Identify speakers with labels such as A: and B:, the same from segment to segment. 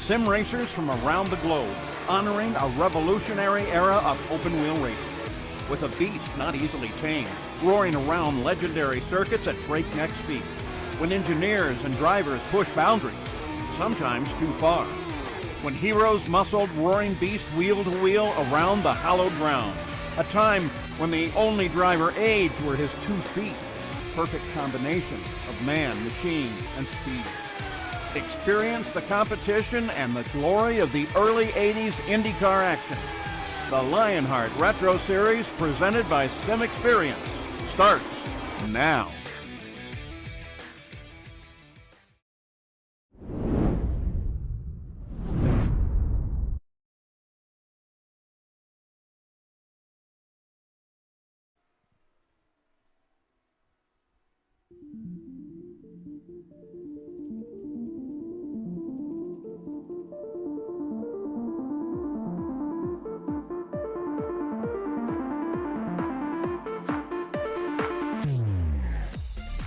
A: sim racers from around the globe, honoring a revolutionary era of open-wheel racing. With a beast not easily tamed, roaring around legendary circuits at breakneck speed, when engineers and drivers push boundaries, sometimes too far. When heroes muscled roaring beast wheel to wheel around the hallowed grounds, a time when the only driver aids were his 2 feet, perfect combination of man, machine, and speed. Experience the competition and the glory of the early 80s IndyCar action. The Lionheart Retro Series, presented by SimXperience, starts now.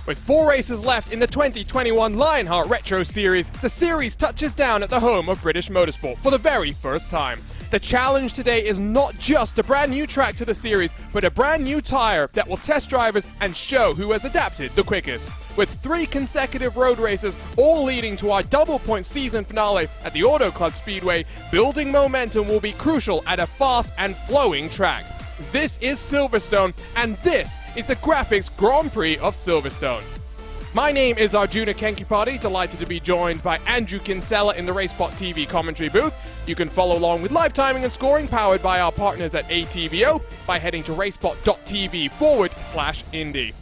B: With 4 races left in the 2021 Lionheart Retro Series, the series touches down at the home of British motorsport for the very first time. The challenge today is not just a brand new track to the series, but a brand new tyre that will test drivers and show who has adapted the quickest. With 3 consecutive road races, all leading to our double-point season finale at the Auto Club Speedway, building momentum will be crucial at a fast and flowing track. This is Silverstone, and this is the GraaFix Grand Prix of Silverstone. My name is Arjuna Kenkipati, delighted to be joined by Andrew Kinsella in the RaceSpottv commentary booth. You can follow along with live timing and scoring powered by our partners at ATVO by heading to racespot.tv/Indy.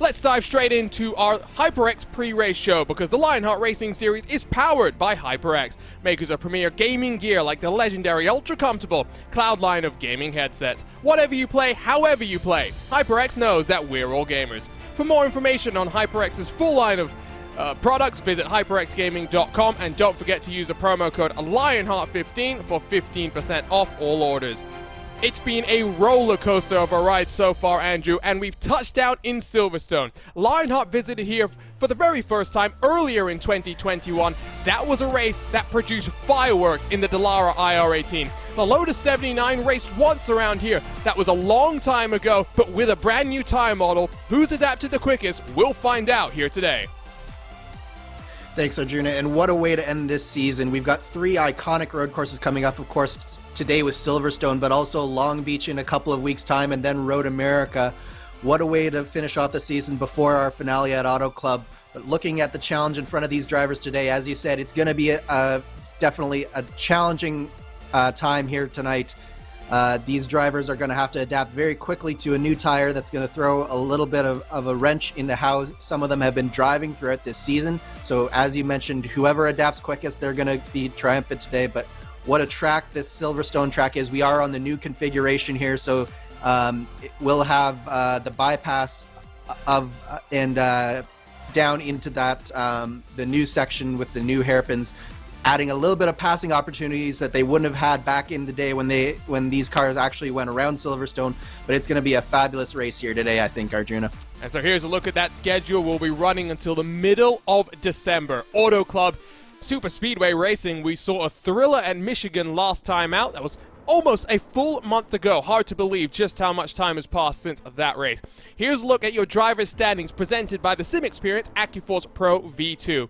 B: Let's dive straight into our HyperX pre-race show, because the Lionheart Racing Series is powered by HyperX, makers of premier gaming gear like the legendary ultra-comfortable Cloud line of gaming headsets. Whatever you play, however you play, HyperX knows that we're all gamers. For more information on HyperX's full line of products, visit hyperxgaming.com, and don't forget to use the promo code Lionheart15 for 15% off all orders. It's been a roller coaster of a ride so far, Andrew, and we've touched down in Silverstone. Lionheart visited here for the very first time earlier in 2021. That was a race that produced fireworks in the Dallara IR18. The Lotus 79 raced once around here. That was a long time ago, but with a brand new tire model. Who's adapted the quickest? We'll find out here today.
C: Thanks, Arjuna, and what a way to end this season. We've got 3 iconic road courses coming up, of course, today with Silverstone, but also Long Beach in a couple of weeks' time, and then Road America. What a way to finish off the season before our finale at Auto Club. But looking at the challenge in front of these drivers today, as you said, it's going to be definitely a challenging time here tonight. These drivers are going to have to adapt very quickly to a new tire that's going to throw a little bit of a wrench into how some of them have been driving throughout this season. So as you mentioned, whoever adapts quickest, they're going to be triumphant today. But what a track this Silverstone track is. We are on the new configuration here, so we'll have the bypass of and down into that the new section with the new hairpins, adding a little bit of passing opportunities that they wouldn't have had back in the day when these cars actually went around Silverstone. But it's going to be a fabulous race here today, I think, Arjuna.
B: And so here's a look at that schedule. We'll be running until the middle of December. Auto Club Super Speedway Racing, we saw a thriller at Michigan last time out. That was almost a full month ago. Hard to believe just how much time has passed since that race. Here's a look at your driver's standings presented by the SimXperience AccuForce Pro V2.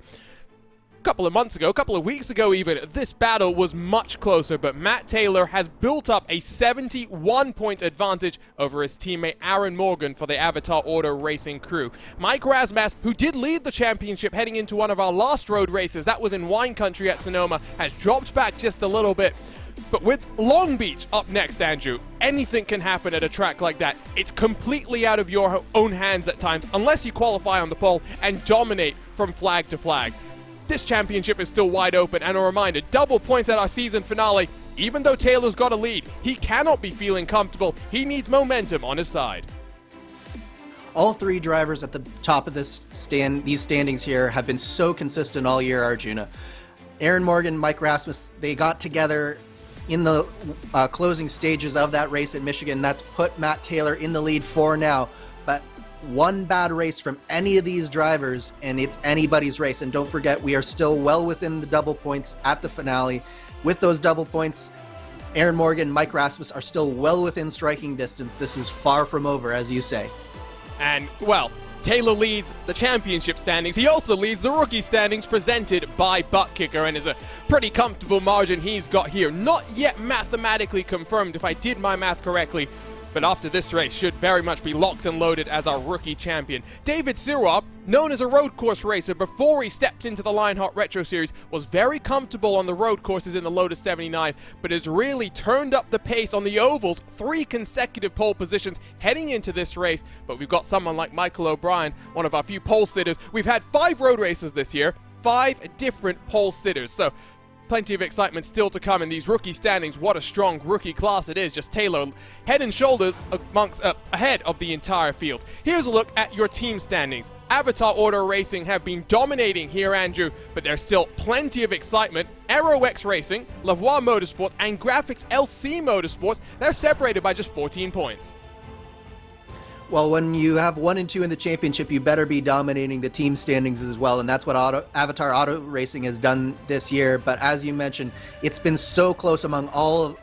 B: A couple of months ago, a couple of weeks ago even, this battle was much closer, but Matt Taylor has built up a 71-point advantage over his teammate Aaron Morgan for the Avatar Auto Racing crew. Mike Rasmussen, who did lead the championship heading into one of our last road races, that was in wine country at Sonoma, has dropped back just a little bit. But with Long Beach up next, Andrew, anything can happen at a track like that. It's completely out of your own hands at times, unless you qualify on the pole and dominate from flag to flag. This championship is still wide open, and a reminder, double points at our season finale. Even though Taylor's got a lead, he cannot be feeling comfortable. He needs momentum on his side.
C: All 3 drivers at the top of these standings here have been so consistent all year, Arjuna. Aaron Morgan, Mike Rasmussen, they got together in the closing stages of that race at Michigan. That's put Matt Taylor in the lead for now. But one bad race from any of these drivers, and it's anybody's race. And don't forget, we are still well within the double points at the finale. With those double points, Aaron Morgan, Mike Rasmus are still well within striking distance. This is far from over, as you say.
B: And, well, Taylor leads the championship standings. He also leads the rookie standings presented by Buttkicker, and is a pretty comfortable margin he's got here. Not yet mathematically confirmed, if I did my math correctly, but after this race should very much be locked and loaded as our rookie champion. David Sirop, known as a road course racer before he stepped into the Lionheart Retro Series, was very comfortable on the road courses in the Lotus 79, but has really turned up the pace on the ovals, 3 consecutive pole positions heading into this race. But we've got someone like Michael O'Brien, one of our few pole sitters. We've had 5 road races this year, 5 different pole sitters, so plenty of excitement still to come in these rookie standings. What a strong rookie class it is. Just Taylor head and shoulders ahead of the entire field. Here's a look at your team standings. Avatar Auto Racing have been dominating here, Andrew, but there's still plenty of excitement. RoX Racing, Lavoie Motorsports, and GraaFix LC Motorsports, they're separated by just 14 points.
C: Well, when you have 1 and 2 in the championship, you better be dominating the team standings as well, and that's what Avatar Auto Racing has done this year. But as you mentioned, it's been so close among all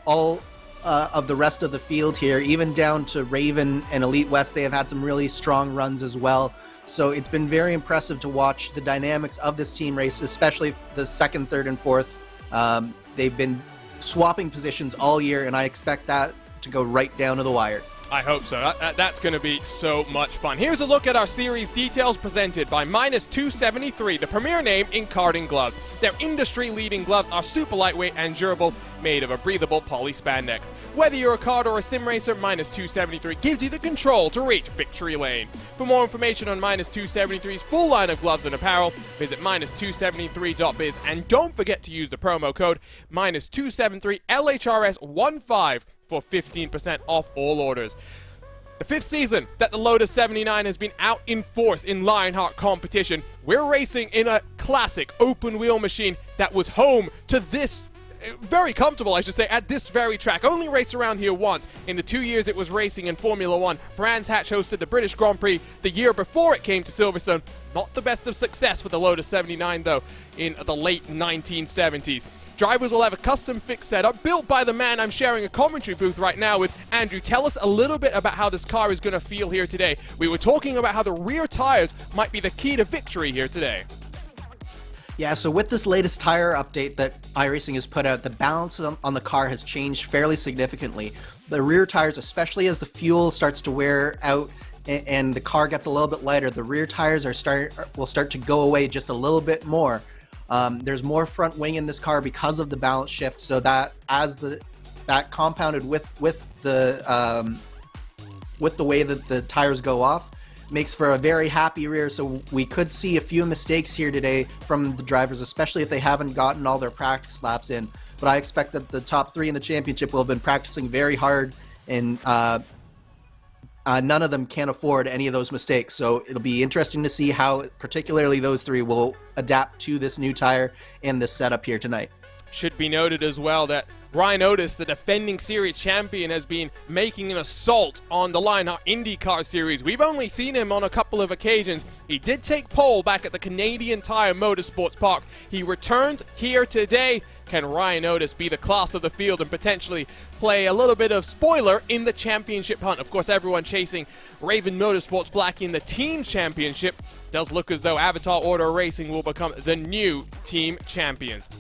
C: of the rest of the field here, even down to Raven and Elite West. They have had some really strong runs as well. So it's been very impressive to watch the dynamics of this team race, especially the 2nd, 3rd, and 4th. They've been swapping positions all year, and I expect that to go right down to the wire.
B: I hope so. That's going to be so much fun. Here's a look at our series details presented by -273, the premier name in karting gloves. Their industry-leading gloves are super lightweight and durable, made of a breathable poly spandex. Whether you're a kart or a sim racer, -273 gives you the control to reach victory lane. For more information on -273's full line of gloves and apparel, visit -273.biz, and don't forget to use the promo code -273LHRS15 for 15% off all orders. The 5th season that the Lotus 79 has been out in force in Lionheart competition. We're racing in a classic open wheel machine that was home to this, very comfortable I should say, at this very track. Only raced around here once in the 2 years it was racing in Formula 1. Brands Hatch hosted the British Grand Prix the year before it came to Silverstone. Not the best of success for the Lotus 79 though in the late 1970s. Drivers will have a custom fixed setup built by the man I'm sharing a commentary booth right now with. Andrew, tell us a little bit about how this car is going to feel here today. We were talking about how the rear tires might be the key to victory here today.
C: Yeah, so with this latest tire update that iRacing has put out, the balance on the car has changed fairly significantly. The rear tires, especially as the fuel starts to wear out and the car gets a little bit lighter, the rear tires will start to go away just a little bit more. There's more front wing in this car because of the balance shift, so that that compounded with the way that the tires go off makes for a very happy rear. So we could see a few mistakes here today from the drivers, especially if they haven't gotten all their practice laps in. But I expect that the top 3 in the championship will have been practicing very hard, and none of them can afford any of those mistakes. So it'll be interesting to see how particularly those 3 will adapt to this new tire and this setup here tonight.
B: Should be noted as well that Ryan Otis, the defending series champion, has been making an assault on the Lionheart IndyCar Series. We've only seen him on a couple of occasions. He did take pole back at the Canadian Tire Motorsports Park. He returned here today. Can Ryan Otis be the class of the field and potentially play a little bit of spoiler in the championship hunt? Of course, everyone chasing Raven Motorsports Black in the team championship. Does look as though Avatar Auto Racing will become the new team champions.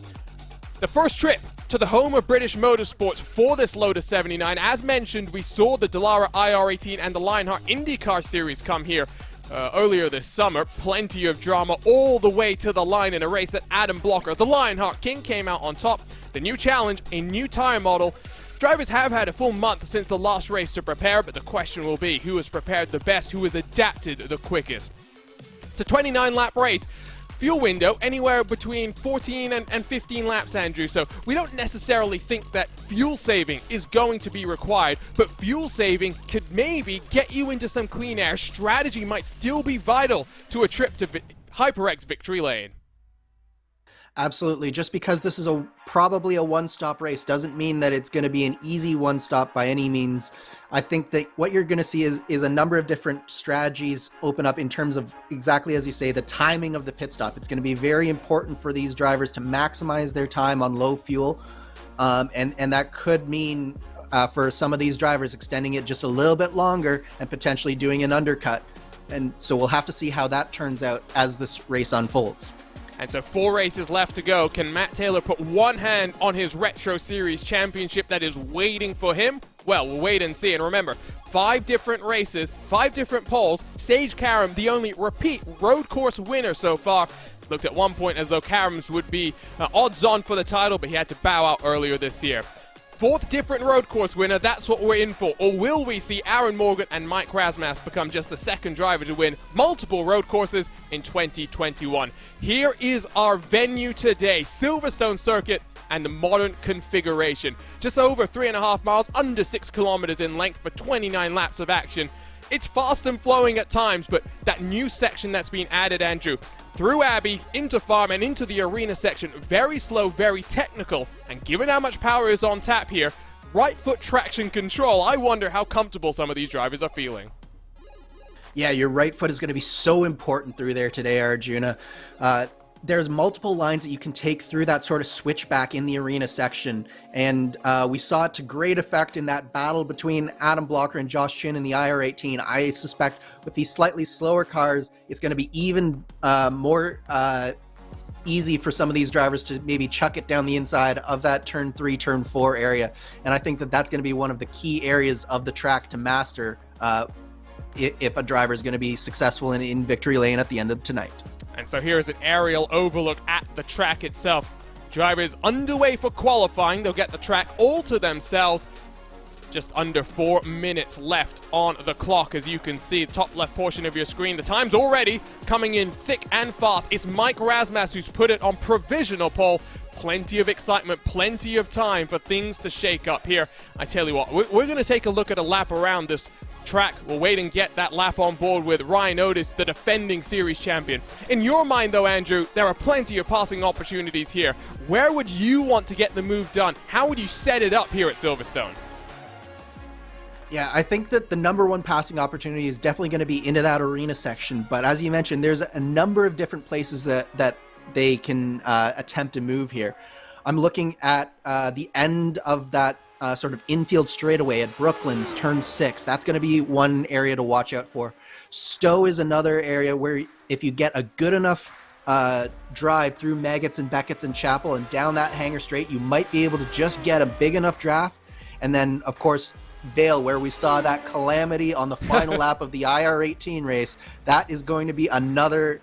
B: The first trip to the home of British motorsports for this Lotus 79. As mentioned, we saw the Dallara IR18 and the Lionheart IndyCar Series come here earlier this summer. Plenty of drama all the way to the line in a race that Adam Blocker, the Lionheart King, came out on top. The new challenge, a new tire model. Drivers have had a full month since the last race to prepare, but the question will be who has prepared the best, who has adapted the quickest. It's a 29-lap race. Fuel window anywhere between 14 and 15 laps, Andrew, so we don't necessarily think that fuel saving is going to be required, but fuel saving could maybe get you into some clean air. Strategy might still be vital to a trip to HyperX victory lane.
C: Absolutely. Just because this is probably a one-stop race doesn't mean that it's going to be an easy one-stop by any means. I think that what you're going to see is a number of different strategies open up in terms of, exactly as you say, the timing of the pit stop. It's going to be very important for these drivers to maximize their time on low fuel. And that could mean for some of these drivers extending it just a little bit longer and potentially doing an undercut. And so we'll have to see how that turns out as this race unfolds.
B: And so 4 races left to go. Can Matt Taylor put one hand on his Retro Series championship that is waiting for him? Well, we'll wait and see. And remember, 5 different races, 5 different poles. Sage Karam, the only repeat road course winner so far. Looked at one point as though Karam's would be odds on for the title, but he had to bow out earlier this year. 4th different road course winner, that's what we're in for. Or will we see Aaron Morgan and Mike Rasmussen become just the 2nd driver to win multiple road courses in 2021? Here is our venue today, Silverstone Circuit and the modern configuration. Just over 3.5 miles, under 6 kilometers in length for 29 laps of action. It's fast and flowing at times, but that new section that's been added, Andrew, through Abbey, into Farm, and into the arena section, very slow, very technical, and given how much power is on tap here, right foot traction control, I wonder how comfortable some of these drivers are feeling.
C: Yeah, your right foot is going to be so important through there today, Arjuna. There's multiple lines that you can take through that sort of switchback in the arena section, and we saw it to great effect in that battle between Adam Blocker and Josh Chin in the IR18. I suspect with these slightly slower cars, it's going to be even more easy for some of these drivers to maybe chuck it down the inside of that turn 3, turn 4 area, and I think that that's going to be one of the key areas of the track to master if a driver is going to be successful in victory lane at the end of tonight.
B: And so here's an aerial overlook at the track itself. Drivers underway for qualifying. They'll get the track all to themselves. Just under 4 minutes left on the clock, as you can see, top left portion of your screen. The time's already coming in thick and fast. It's Mike Rasmussen who's put it on provisional pole. Plenty of excitement, plenty of time for things to shake up here. I tell you what, we're going to take a look at a lap around this track. We'll wait and get that lap on board with Ryan Otis, the defending series champion. In your mind, though, Andrew, there are plenty of passing opportunities here. Where would you want to get the move done? How would you set it up here at Silverstone?
C: Yeah, I think that the number one passing opportunity is definitely going to be into that arena section. But as you mentioned, there's a number of different places that they can attempt to move here. I'm looking at the end of that sort of infield straightaway at Brooklands, turn 6. That's going to be one area to watch out for. Stowe is another area where if you get a good enough drive through Maggots and Beckett's and Chapel and down that hanger straight, you might be able to just get a big enough draft. And then, of course, Vale, where we saw that calamity on the final lap of the IR18 race, that is going to be another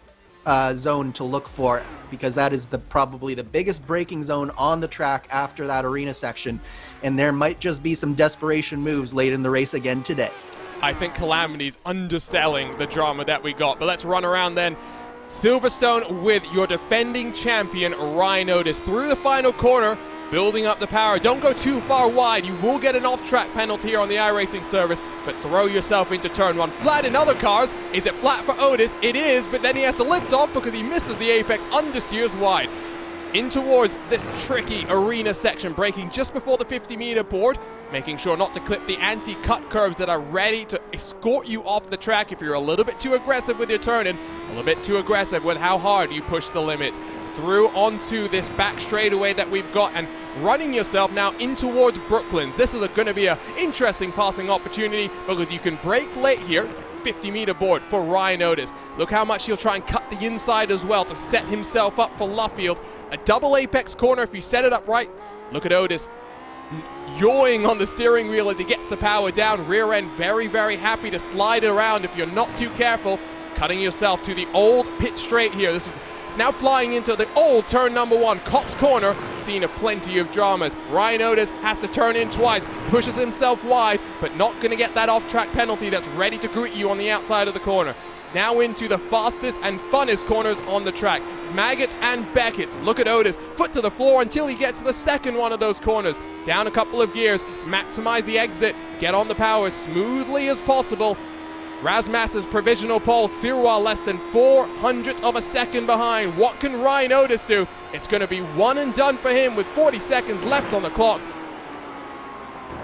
C: zone to look for, because that is probably the biggest braking zone on the track after that arena section, and there might just be some desperation moves late in the race again today.
B: I think Calamity's underselling the drama that we got, but let's run around then. Silverstone with your defending champion Ryan Otis through the final corner, building up the power. Don't go too far wide. You will get an off-track penalty here on the iRacing service, but throw yourself into turn 1. Flat in other cars. Is it flat for Otis? It is, but then he has to lift off because he misses the apex, understeers wide. In towards this tricky arena section, braking just before the 50-meter board, making sure not to clip the anti-cut curves that are ready to escort you off the track if you're a little bit too aggressive with your turning, a little bit too aggressive with how hard you push the limits. Through onto this back straightaway that we've got, and running yourself now in towards Brooklands. This is going to be an interesting passing opportunity because you can brake late here. 50-meter board for Ryan Otis. Look how much he'll try and cut the inside as well to set himself up for Luffield. A double apex corner if you set it up right. Look at Otis yawing on the steering wheel as he gets the power down. Rear end very, very happy to slide it around if you're not too careful. Cutting yourself to the old pit straight here. This is now flying into the old turn number 1, Cops Corner, seeing a plenty of dramas. Ryan Otis has to turn in twice, pushes himself wide, but not going to get that off-track penalty that's ready to greet you on the outside of the corner. Now into the fastest and funnest corners on the track. Maggots and Beckett's. Look at Otis, foot to the floor until he gets to the second one of those corners. Down a couple of gears, maximize the exit, get on the power as smoothly as possible. Rasmus's provisional pole, Sirois less than 400th of a second behind. What can Ryan Otis do? It's going to be one and done for him with 40 seconds left on the clock.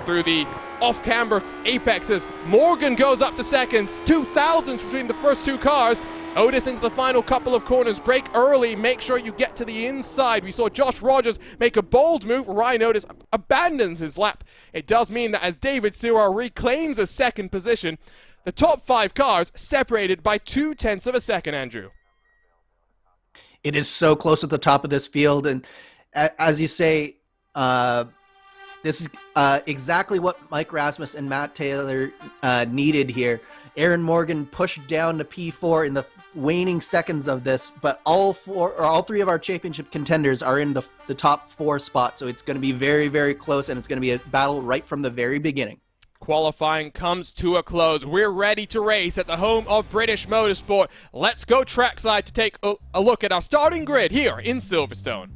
B: Through the off-camber apexes, Morgan goes up to seconds, 2,000s between the first two cars. Otis into the final couple of corners, brake early, make sure you get to the inside. We saw Josh Rogers make a bold move. Ryan Otis abandons his lap. It does mean that as David Sirois reclaims a second position, the top 5 cars separated by 0.2 of a second, Andrew.
C: It is so close at the top of this field, and as you say, this is exactly what Mike Rasmus and Matt Taylor needed here. Aaron Morgan pushed down to P4 in the waning seconds of this, but all 3 of our championship contenders are in the top 4 spots, so it's going to be very, very close, and it's going to be a battle right from the very beginning.
B: Qualifying comes to a close. We're ready to race at the home of British Motorsport. Let's go trackside to take a look at our starting grid here in Silverstone.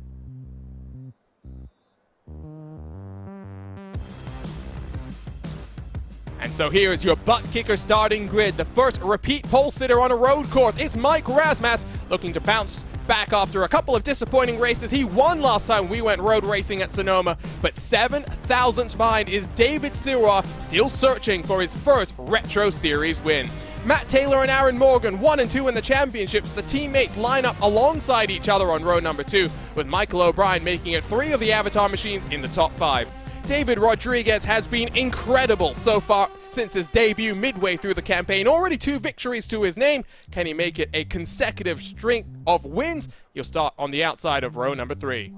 B: And so here is your butt kicker starting grid. The first repeat pole sitter on a road course. It's Mike Rasmus looking to bounce back after a couple of disappointing races. He won last time we went road racing at Sonoma, but 7 thousandths behind is David Sirois, still searching for his first Retro Series win. Matt Taylor and Aaron Morgan, 1 and 2 in the championships. The teammates line up alongside each other on row number 2, with Michael O'Brien making it 3 of the Avatar machines in the top 5. David Rodriguez has been incredible so far since his debut midway through the campaign. Already 2 victories to his name. Can he make it a consecutive string of wins? He'll start on the outside of row number 3.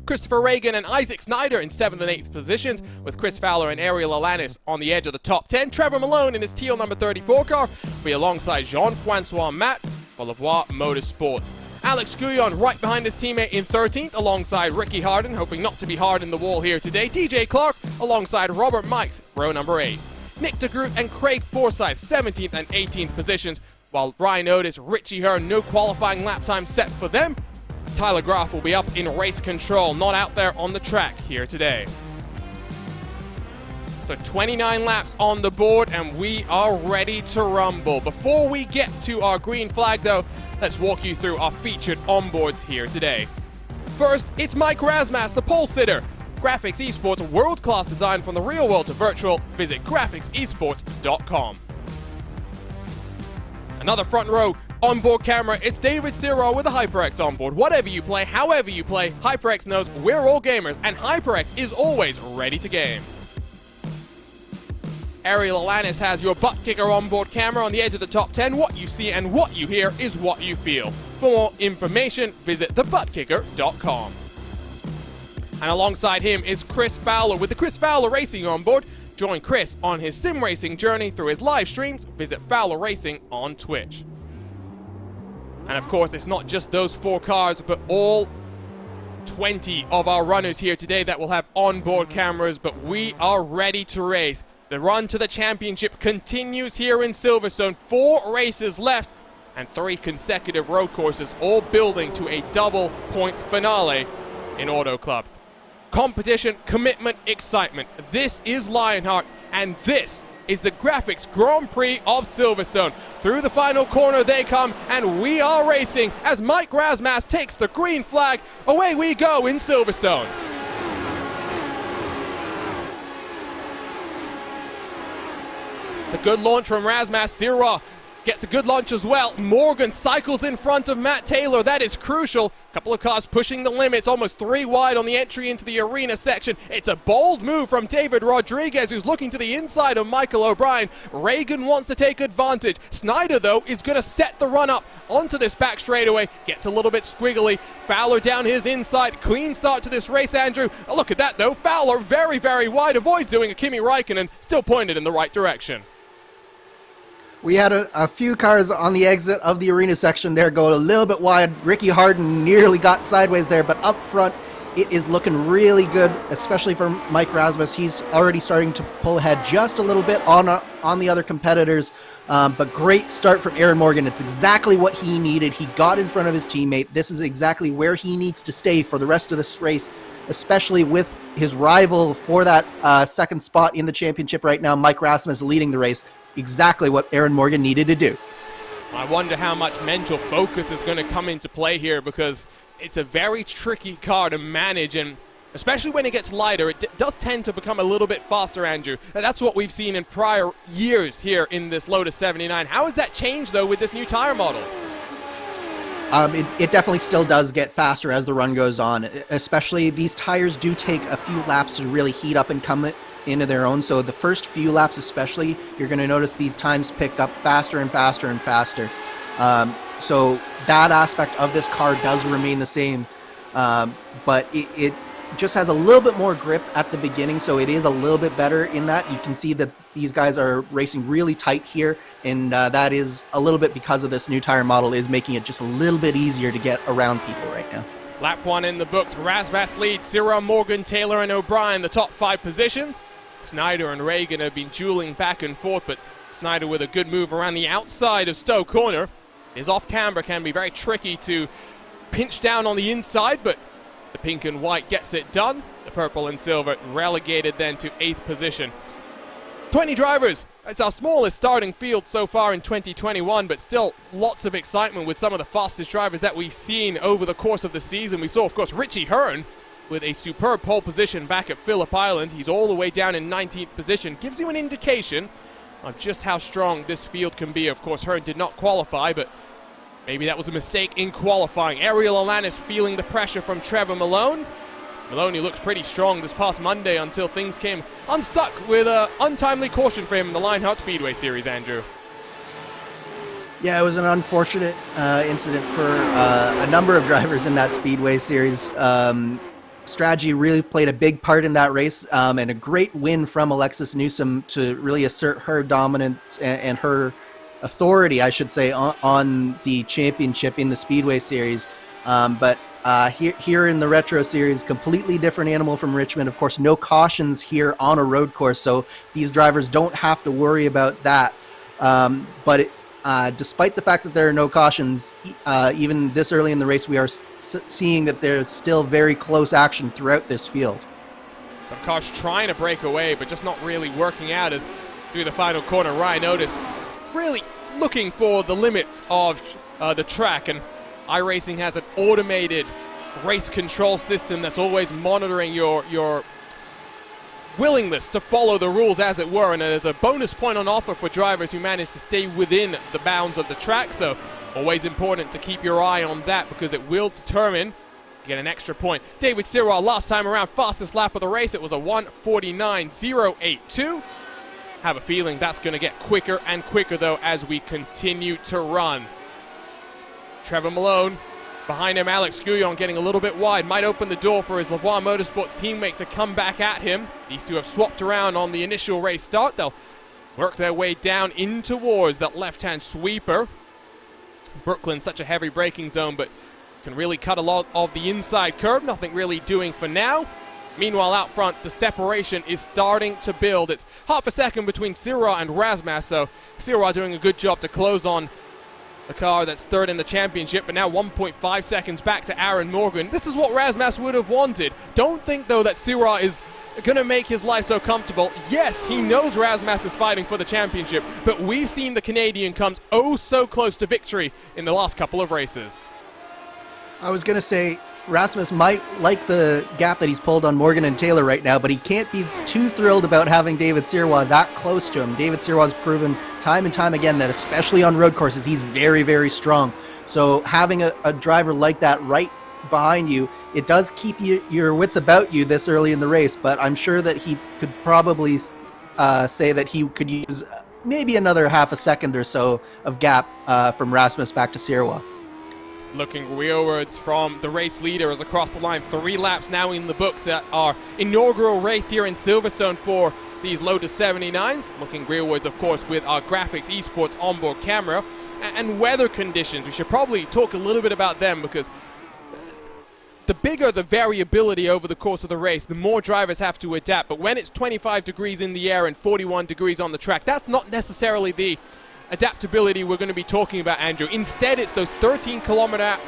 B: Christopher Reagan and Isaac Snyder in 7th and 8th positions, with Chris Fowler and Ariel Alanis on the edge of the top 10. Trevor Malone in his teal number 34 car will be alongside Jean-Francois Matt for Lavoie Motorsports. Alex Guyon right behind his teammate in 13th alongside Ricky Harden, hoping not to be hard in the wall here today. DJ Clark alongside Robert Mikes, row number 8. Nick DeGroot and Craig Forsyth, 17th and 18th positions, while Ryan Otis, Richie Hearn, no qualifying lap time set for them. Tyler Graff will be up in race control, not out there on the track here today. So 29 laps on the board, and we are ready to rumble. Before we get to our green flag, though, let's walk you through our featured onboards here today. First, it's Mike Rasmus, the pole sitter. GraaFix eSports, world-class design from the real world to virtual. Visit graafixesports.com. Another front row onboard camera, it's David Sirois with a HyperX onboard. Whatever you play, however you play, HyperX knows we're all gamers, and HyperX is always ready to game. Ariel Alanis has your butt kicker onboard camera on the edge of the top 10. What you see and what you hear is what you feel. For more information, visit thebuttkicker.com. And alongside him is Chris Fowler with the Chris Fowler Racing onboard. Join Chris on his sim racing journey through his live streams. Visit Fowler Racing on Twitch. And of course, it's not just those 4 cars, but all 20 of our runners here today that will have onboard cameras, but we are ready to race. The run to the championship continues here in Silverstone. 4 races left and 3 consecutive road courses, all building to a double point finale in Auto Club. Competition, commitment, excitement. This is Lionheart, and this is the GraaFix Grand Prix of Silverstone. Through the final corner they come, and we are racing as Mike Rasmus takes the green flag. Away we go in Silverstone. It's a good launch from Rasmus. Sirois gets a good launch as well. Morgan cycles in front of Matt Taylor. That is crucial. A couple of cars pushing the limits, almost 3 wide on the entry into the arena section. It's a bold move from David Rodriguez, who's looking to the inside of Michael O'Brien. Reagan wants to take advantage. Snyder, though, is going to set the run up onto this back straightaway. Gets a little bit squiggly. Fowler down his inside. Clean start to this race, Andrew. Oh, look at that, though. Fowler very, very wide. Avoids doing a Kimi Räikkönen. Still pointed in the right direction.
C: We had a few cars on the exit of the arena section there go a little bit wide. Ricky Harden nearly got sideways there, but up front, it is looking really good, especially for Mike Rasmus. He's already starting to pull ahead just a little bit on the other competitors, but great start from Aaron Morgan. It's exactly what he needed. He got in front of his teammate. This is exactly where he needs to stay for the rest of this race, especially with his rival for that second spot in the championship right now, Mike Rasmus, leading the race. exactly what Aaron Morgan needed to do.
B: I wonder how much mental focus is going to come into play here, because it's a very tricky car to manage, and especially when it gets lighter, it does tend to become a little bit faster, Andrew. That's what we've seen in prior years here in this Lotus 79. How has that changed, though, with this new tire model?
C: It definitely still does get faster as the run goes on, especially these tires do take a few laps to really heat up and come into their own. So the first few laps especially, you're going to notice these times pick up faster and faster and faster. So that aspect of this car does remain the same, but it just has a little bit more grip at the beginning, so it is a little bit better in that. You can see that these guys are racing really tight here, and that is a little bit because of this new tire model is making it just a little bit easier to get around people right now.
B: Lap 1 in the books. Razmas leads. Cyril, Morgan, Taylor, and O'Brien the top 5 positions. Snyder and Reagan have been dueling back and forth, but Snyder with a good move around the outside of Stowe Corner. His off-camber can be very tricky to pinch down on the inside, but the pink and white gets it done. The purple and silver relegated then to 8th position. 20 drivers. It's our smallest starting field so far in 2021, but still lots of excitement with some of the fastest drivers that we've seen over the course of the season. We saw, of course, Richie Hearn with a superb pole position back at Phillip Island. He's all the way down in 19th position. Gives you an indication of just how strong this field can be. Of course, Hearn did not qualify, but maybe that was a mistake in qualifying. Ariel Alanis feeling the pressure from Trevor Malone. Maloney looked pretty strong this past Monday until things came unstuck with an untimely caution for him in the Lionheart Speedway Series, Andrew.
C: Yeah, it was an unfortunate incident for a number of drivers in that Speedway Series. Strategy really played a big part in that race, and a great win from Alexis Newsom to really assert her dominance and her authority, I should say, on the championship in the Speedway Series. But here in the Retro Series, completely different animal from Richmond. Of course, no cautions here on a road course, so these drivers don't have to worry about that. But despite the fact that there are no cautions, even this early in the race, we are seeing that there's still very close action throughout this field.
B: Some cars trying to break away, but just not really working out as through the final corner, Ryan Otis really looking for the limits of the track, and iRacing has an automated race control system that's always monitoring your willingness to follow the rules, as it were, and there's a bonus point on offer for drivers who manage to stay within the bounds of the track, so always important to keep your eye on that because it will determine, get an extra point. David Sirwell last time around, fastest lap of the race, it was a 1:49.082. Have a feeling that's going to get quicker and quicker, though, as we continue to run. Trevor Malone, behind him Alex Gouillon getting a little bit wide, might open the door for his Lavoie Motorsports teammate to come back at him. These two have swapped around on the initial race start. They'll work their way down in towards that left-hand sweeper. Brooklyn, such a heavy braking zone, but can really cut a lot of the inside curb. Nothing really doing for now. Meanwhile, out front, the separation is starting to build. It's half a second between Sirwa and Razmas, so Sirwa doing a good job to close on the car that's third in the championship, but now 1.5 seconds back to Aaron Morgan. This is what Razmas would have wanted. Don't think, though, that Sirwa is going to make his life so comfortable. Yes, he knows Razmas is fighting for the championship, but we've seen the Canadian comes oh so close to victory in the last couple of races.
C: I was going to say, Rasmus might like the gap that he's pulled on Morgan and Taylor right now, but he can't be too thrilled about having David Sirwa that close to him. David Sirwa's proven time and time again that especially on road courses, he's very, very strong. So having a driver like that right behind you, it does keep your wits about you this early in the race, but I'm sure that he could probably say that he could use maybe another half a second or so of gap from Rasmus back to Sirwa.
B: Looking wheelwards from the race leader as across the line. 3 laps now in the books at our inaugural race here in Silverstone for these Lotus 79s. Looking wheelwards, of course, with our GraaFix eSports onboard camera. And weather conditions. We should probably talk a little bit about them because the bigger the variability over the course of the race, the more drivers have to adapt. But when it's 25 degrees in the air and 41 degrees on the track, that's not necessarily the adaptability we're going to be talking about, Andrew. Instead, it's those 13 kilometer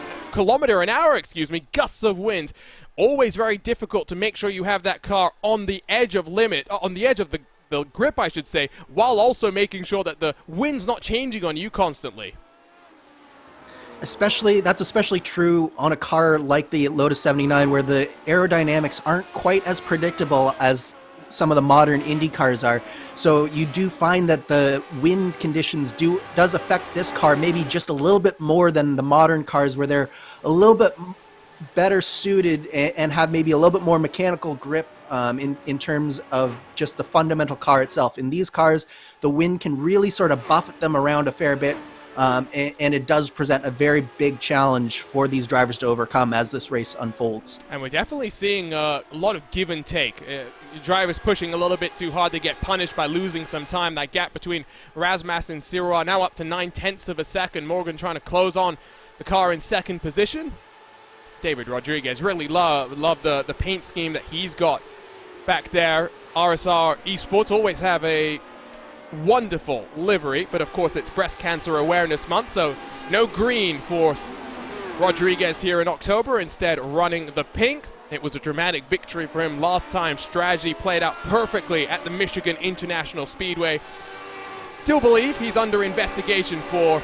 B: an hour, gusts of wind. Always very difficult to make sure you have that car on the edge of limit, on the edge of the the grip, I should say, while also making sure that the wind's not changing on you constantly.
C: That's especially true on a car like the Lotus 79, where the aerodynamics aren't quite as predictable as some of the modern Indy cars are. So you do find that the wind conditions does affect this car maybe just a little bit more than the modern cars, where they're a little bit better suited and have maybe a little bit more mechanical grip in terms of just the fundamental car itself. In these cars, the wind can really sort of buffet them around a fair bit. And it does present a very big challenge for these drivers to overcome as this race unfolds.
B: And we're definitely seeing a lot of give and take. Drivers pushing a little bit too hard to get punished by losing some time. That gap between Razmas and Sirois now up to 9/10 of a second. Morgan trying to close on the car in second position. David Rodriguez really love the paint scheme that he's got back there. RSR eSports always have a wonderful livery, but of course it's Breast Cancer Awareness Month, so no green for Rodriguez here in October, instead running the pink. It was a dramatic victory for him last time. Strategy played out perfectly at the Michigan International Speedway. Still believe he's under investigation for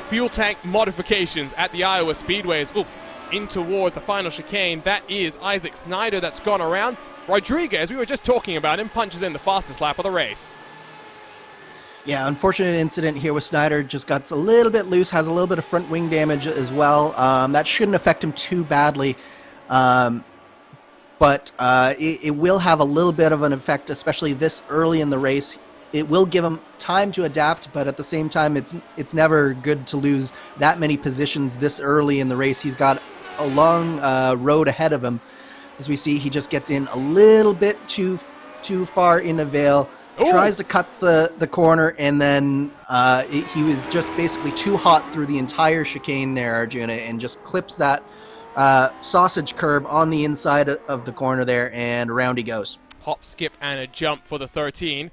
B: fuel tank modifications at the Iowa Speedways. Ooh, in toward the final chicane. That is Isaac Snyder that's gone around. Rodriguez, we were just talking about him, punches in the fastest lap of the race.
C: Yeah, unfortunate incident here with Snyder. Just got a little bit loose, has a little bit of front wing damage as well. That shouldn't affect him too badly. But it will have a little bit of an effect, especially this early in the race. It will give him time to adapt, but at the same time, it's never good to lose that many positions this early in the race. He's got a long road ahead of him. As we see, he just gets in a little bit too far in the Vale. Ooh. Tries to cut the corner, and then he was just basically too hot through the entire chicane there, Arjuna, and just clips that sausage curb on the inside of the corner there, and around he goes.
B: Hop, skip, and a jump for the 13.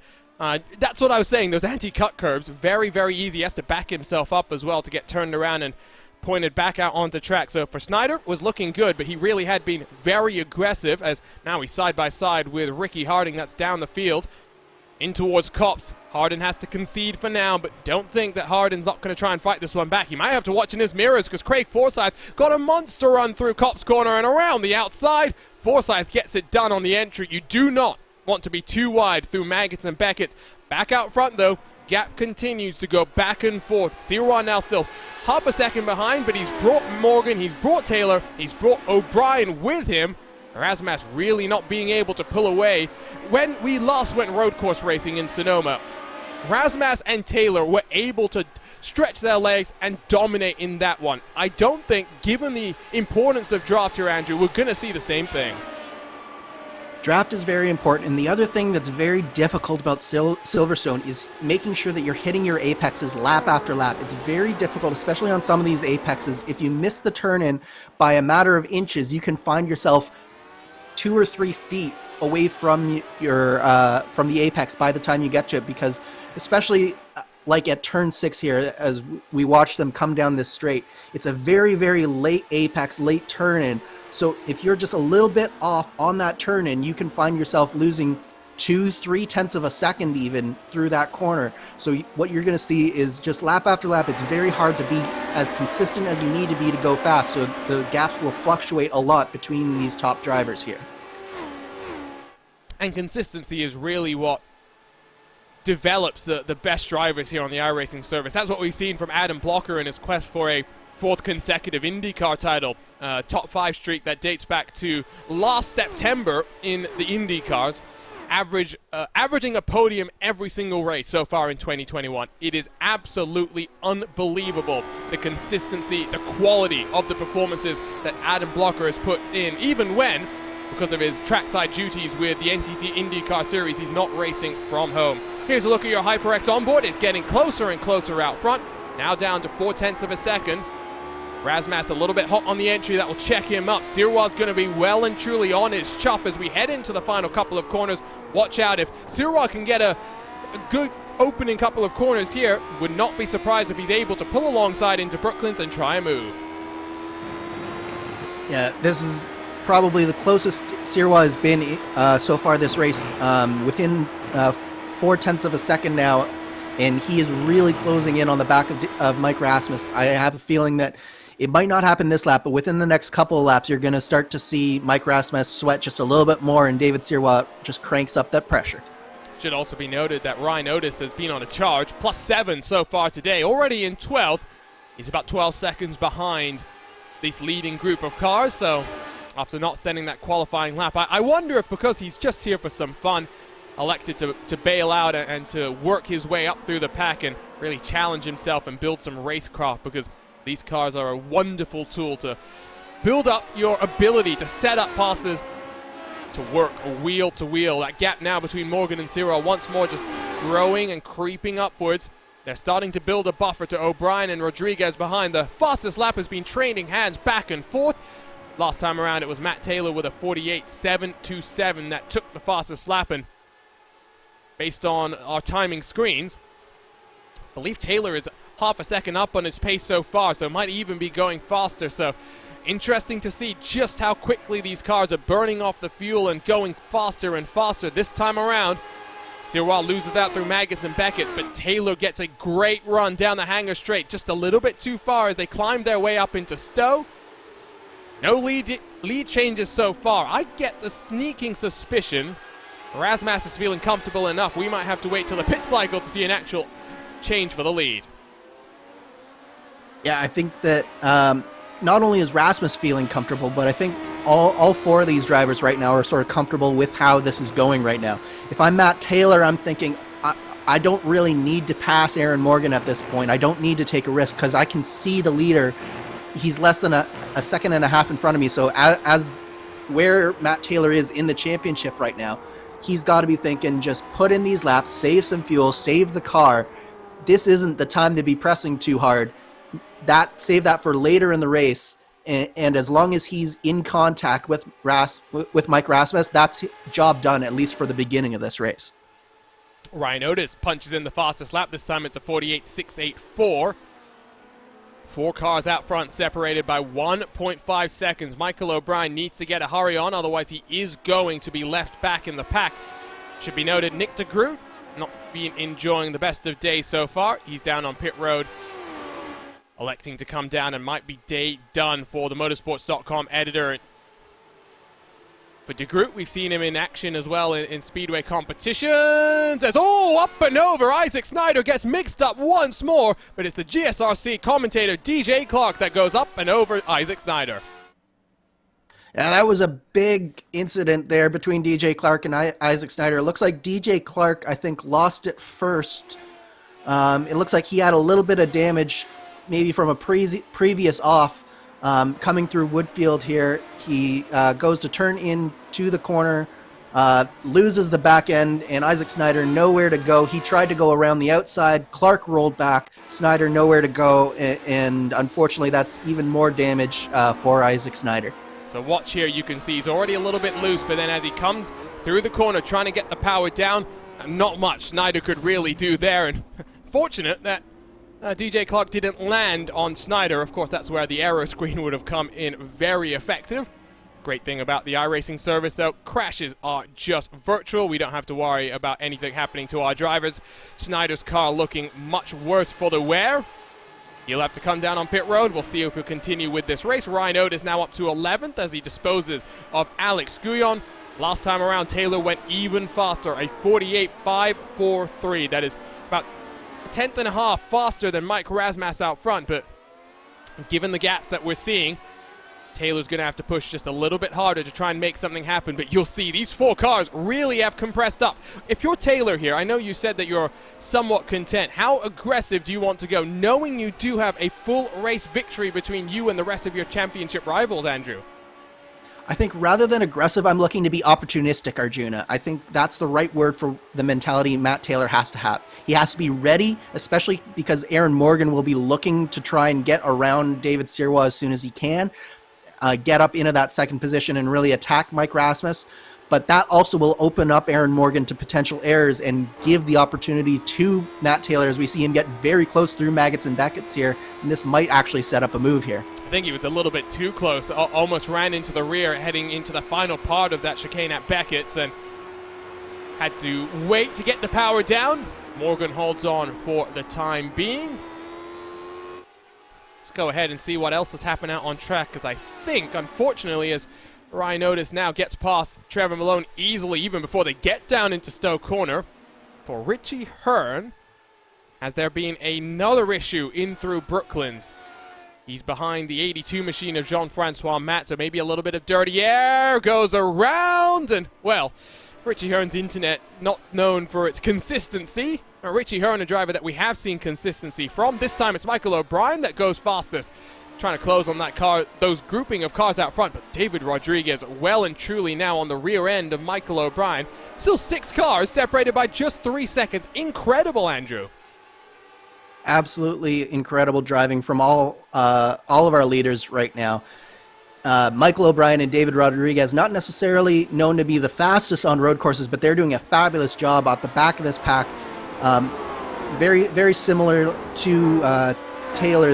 B: That's what I was saying, those anti-cut curbs, very, very easy. He has to back himself up as well to get turned around and pointed back out onto track. So for Snyder, was looking good, but he really had been very aggressive, as now he's side by side with Ricky Harding. That's down the field. In towards Copse. Hardin has to concede for now, but don't think that Hardin's not going to try and fight this one back. He might have to watch in his mirrors, because Craig Forsyth got a monster run through Copse corner and around the outside. Forsyth gets it done on the entry. You do not want to be too wide through Maggots and Beckett. Back out front, though. Gap continues to go back and forth. Sirois now still half a second behind, but he's brought Morgan, he's brought Taylor, he's brought O'Brien with him. Razmas really not being able to pull away. When we last went road course racing in Sonoma, Razmas and Taylor were able to stretch their legs and dominate in that one. I don't think, given the importance of draft here, Andrew, we're going to see the same thing.
C: Draft is very important, and the other thing that's very difficult about Silverstone is making sure that you're hitting your apexes lap after lap. It's very difficult, especially on some of these apexes. If you miss the turn-in by a matter of inches, you can find yourself 2 or 3 feet away from from the apex by the time you get to it, because especially like at turn 6 here, as we watch them come down this straight, it's a very, very late apex, late turn-in. So if you're just a little bit off on that turn-in, you can find yourself losing 2-3 tenths of a second even through that corner. So what you're going to see is just lap after lap, it's very hard to be as consistent as you need to be to go fast. So the gaps will fluctuate a lot between these top drivers here.
B: And consistency is really what develops the best drivers here on the iRacing service. That's what we've seen from Adam Blocker in his quest for a 4th consecutive IndyCar title. Top 5 streak that dates back to last September in the IndyCars. Averaging a podium every single race so far in 2021. It is absolutely unbelievable, the consistency, the quality of the performances that Adam Blocker has put in, even when, because of his trackside duties with the NTT IndyCar Series, he's not racing from home. Here's a look at your HyperX onboard. It's getting closer and closer out front. Now down to 0.4 of a second. Razmas a little bit hot on the entry. That will check him up. Sirois going to be well and truly on his chuff as we head into the final couple of corners. Watch out if Sirois can get a good opening couple of corners here. Would not be surprised if he's able to pull alongside into Brooklands and try a move.
C: Yeah, this is probably the closest Sirois has been so far this race. Within 4/10 of a second now, and he is really closing in on the back of Mike Rasmus. I have a feeling that it might not happen this lap, but within the next couple of laps, you're going to start to see Mike Rasmus sweat just a little bit more, and David Sirois just cranks up that pressure.
B: Should also be noted that Ryan Otis has been on a charge, +7 so far today, already in 12th. He's about 12 seconds behind this leading group of cars, so after not sending that qualifying lap, I wonder if because he's just here for some fun, elected to bail out and to work his way up through the pack and really challenge himself and build some racecraft, because these cars are a wonderful tool to build up your ability to set up passes, to work wheel to wheel. That gap now between Morgan and Sirois once more just growing and creeping upwards. They're starting to build a buffer to O'Brien and Rodriguez behind. The fastest lap has been trading hands back and forth. Last time around it was Matt Taylor with a 48.727 that took the fastest lap, and based on our timing screens, I believe Taylor is half a second up on his pace so far, so might even be going faster. So interesting to see just how quickly these cars are burning off the fuel and going faster and faster. This time around, Sirois loses out through Maggots and Beckett, but Taylor gets a great run down the Hangar Straight, just a little bit too far as they climb their way up into Stowe. No lead changes so far. I get the sneaking suspicion Rasmus is feeling comfortable enough. We might have to wait till the pit cycle to see an actual change for the lead.
C: Yeah, I think that not only is Rasmus feeling comfortable, but I think all four of these drivers right now are sort of comfortable with how this is going right now. If I'm Matt Taylor, I'm thinking, I don't really need to pass Aaron Morgan at this point. I don't need to take a risk because I can see the leader. He's less than a second and a half in front of me. So as where Matt Taylor is in the championship right now, he's got to be thinking, just put in these laps, save some fuel, save the car. This isn't the time to be pressing too hard. Save that for later in the race. And as long as he's in contact with Mike Rasmus, that's job done, at least for the beginning of this race.
B: Ryan Otis punches in the fastest lap. This time it's a 48.684. 4 cars out front, separated by 1.5 seconds. Michael O'Brien needs to get a hurry on, otherwise he is going to be left back in the pack. Should be noted, Nick de Groot not been enjoying the best of days so far. He's down on pit road, electing to come down, and might be day done for the motorsports.com editor. For de Groot, we've seen him in action as well in speedway competitions. As up and over, Isaac Snyder gets mixed up once more, but it's the GSRC commentator DJ Clark that goes up and over Isaac Snyder.
C: Yeah, that was a big incident there between DJ Clark and Isaac Snyder. It looks like DJ Clark, I think, lost it first. It looks like he had a little bit of damage, maybe from a previous off. Coming through Woodfield here, he goes to turn into the corner, loses the back end, and Isaac Snyder nowhere to go. He tried to go around the outside. Clark rolled back. Snyder nowhere to go, and unfortunately that's even more damage for Isaac Snyder.
B: So watch here, you can see he's already a little bit loose, but then as he comes through the corner trying to get the power down, not much Snyder could really do there, and fortunate that DJ Clark didn't land on Snyder. Of course, that's where the aero screen would have come in very effective. Great thing about the iRacing service, though, crashes are just virtual. We don't have to worry about anything happening to our drivers. Snyder's car looking much worse for the wear. He'll have to come down on pit road. We'll see if he'll continue with this race. Ryan Otis now up to 11th as he disposes of Alex Guyon. Last time around, Taylor went even faster, a 48.543. That is about a tenth and a half faster than Mike Rasmus out front, but given the gaps that we're seeing, Taylor's going to have to push just a little bit harder to try and make something happen, but you'll see these 4 cars really have compressed up. If you're Taylor here, I know you said that you're somewhat content. How aggressive do you want to go, knowing you do have a full race victory between you and the rest of your championship rivals, Andrew?
C: I think rather than aggressive, I'm looking to be opportunistic, Arjuna. I think that's the right word for the mentality Matt Taylor has to have. He has to be ready, especially because Aaron Morgan will be looking to try and get around David Sirois as soon as he can, get up into that second position and really attack Mike Rasmus. But that also will open up Aaron Morgan to potential errors and give the opportunity to Matt Taylor as we see him get very close through Maggots and Beckett's here. And this might actually set up a move here.
B: I think he was a little bit too close, almost ran into the rear heading into the final part of that chicane at Beckett's. And had to wait to get the power down. Morgan holds on for the time being. Let's go ahead and see what else has happened out on track, because I think, unfortunately, as Ryan Otis now gets past Trevor Malone easily, even before they get down into Stowe Corner, for Richie Hearn, has there been another issue in through Brooklands. He's behind the 82 machine of Jean-Francois Matt, so maybe a little bit of dirty air goes around, and, well, Richie Hearn's internet not known for its consistency. Richie Hearn, a driver that we have seen consistency from. This time it's Michael O'Brien that goes fastest, trying to close on that car, those grouping of cars out front. But David Rodriguez well and truly now on the rear end of Michael O'Brien. Still 6 cars separated by just 3 seconds. Incredible, Andrew.
C: Absolutely incredible driving from all of our leaders right now. Michael O'Brien and David Rodriguez, not necessarily known to be the fastest on road courses, but they're doing a fabulous job at the back of this pack. Very, very similar to Taylor.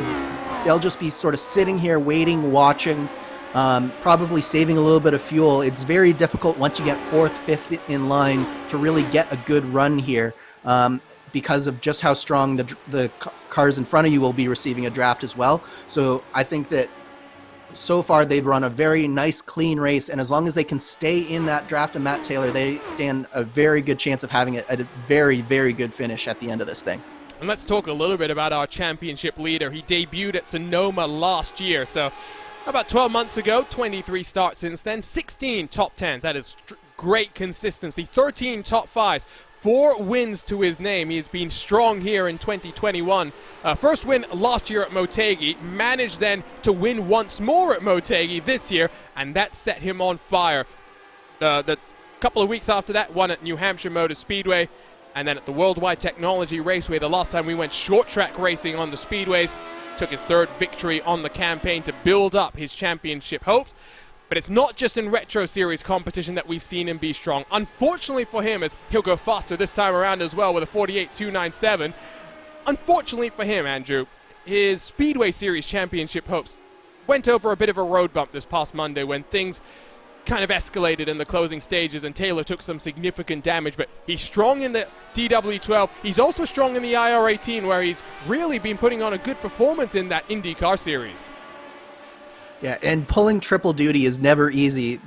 C: They'll just be sort of sitting here waiting, watching, probably saving a little bit of fuel. It's very difficult once you get 4th, 5th in line to really get a good run here because of just how strong the cars in front of you will be receiving a draft as well. So I think that so far they've run a very nice, clean race, and as long as they can stay in that draft of Matt Taylor, they stand a very good chance of having a very, very good finish at the end of this thing.
B: And let's talk a little bit about our championship leader. He debuted at Sonoma last year, so about 12 months ago, 23 starts since then, 16 top 10s. That is great consistency, 13 top 5s. 4 wins to his name. He has been strong here in 2021. First win last year at Motegi. Managed then to win once more at Motegi this year, and that set him on fire. The couple of weeks after that, won at New Hampshire Motor Speedway, and then at the Worldwide Technology Raceway, the last time we went short track racing on the speedways. Took his 3rd victory on the campaign to build up his championship hopes. But it's not just in Retro Series competition that we've seen him be strong. Unfortunately for him, as he'll go faster this time around as well with a 48.297. Unfortunately for him, Andrew, his Speedway Series championship hopes went over a bit of a road bump this past Monday when things kind of escalated in the closing stages and Taylor took some significant damage. But he's strong in the DW12. He's also strong in the IR18, where he's really been putting on a good performance in that IndyCar series.
C: Yeah, and pulling triple duty is never easy.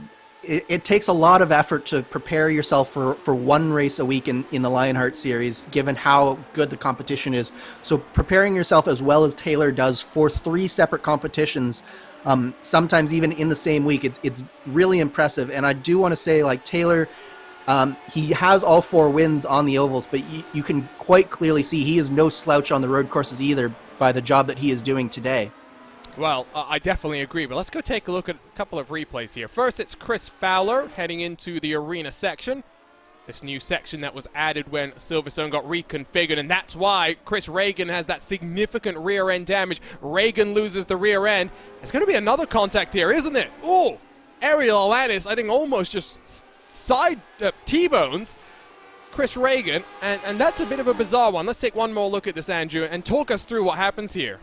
C: It takes a lot of effort to prepare yourself for one race a week in the Lionheart series, given how good the competition is. So preparing yourself as well as Taylor does for 3 separate competitions, sometimes even in the same week, it's really impressive. And I do want to say, like, Taylor, he has all 4 wins on the ovals, but you can quite clearly see he is no slouch on the road courses either by the job that he is doing today.
B: Well, I definitely agree, but let's go take a look at a couple of replays here. First, it's Chris Fowler heading into the arena section. This new section that was added when Silverstone got reconfigured, and that's why Chris Reagan has that significant rear end damage. Reagan loses the rear end. There's going to be another contact here, isn't it? Oh, Ariel Alanis, I think almost just side T-bones Chris Reagan, and that's a bit of a bizarre one. Let's take one more look at this, Andrew, and talk us through what happens here.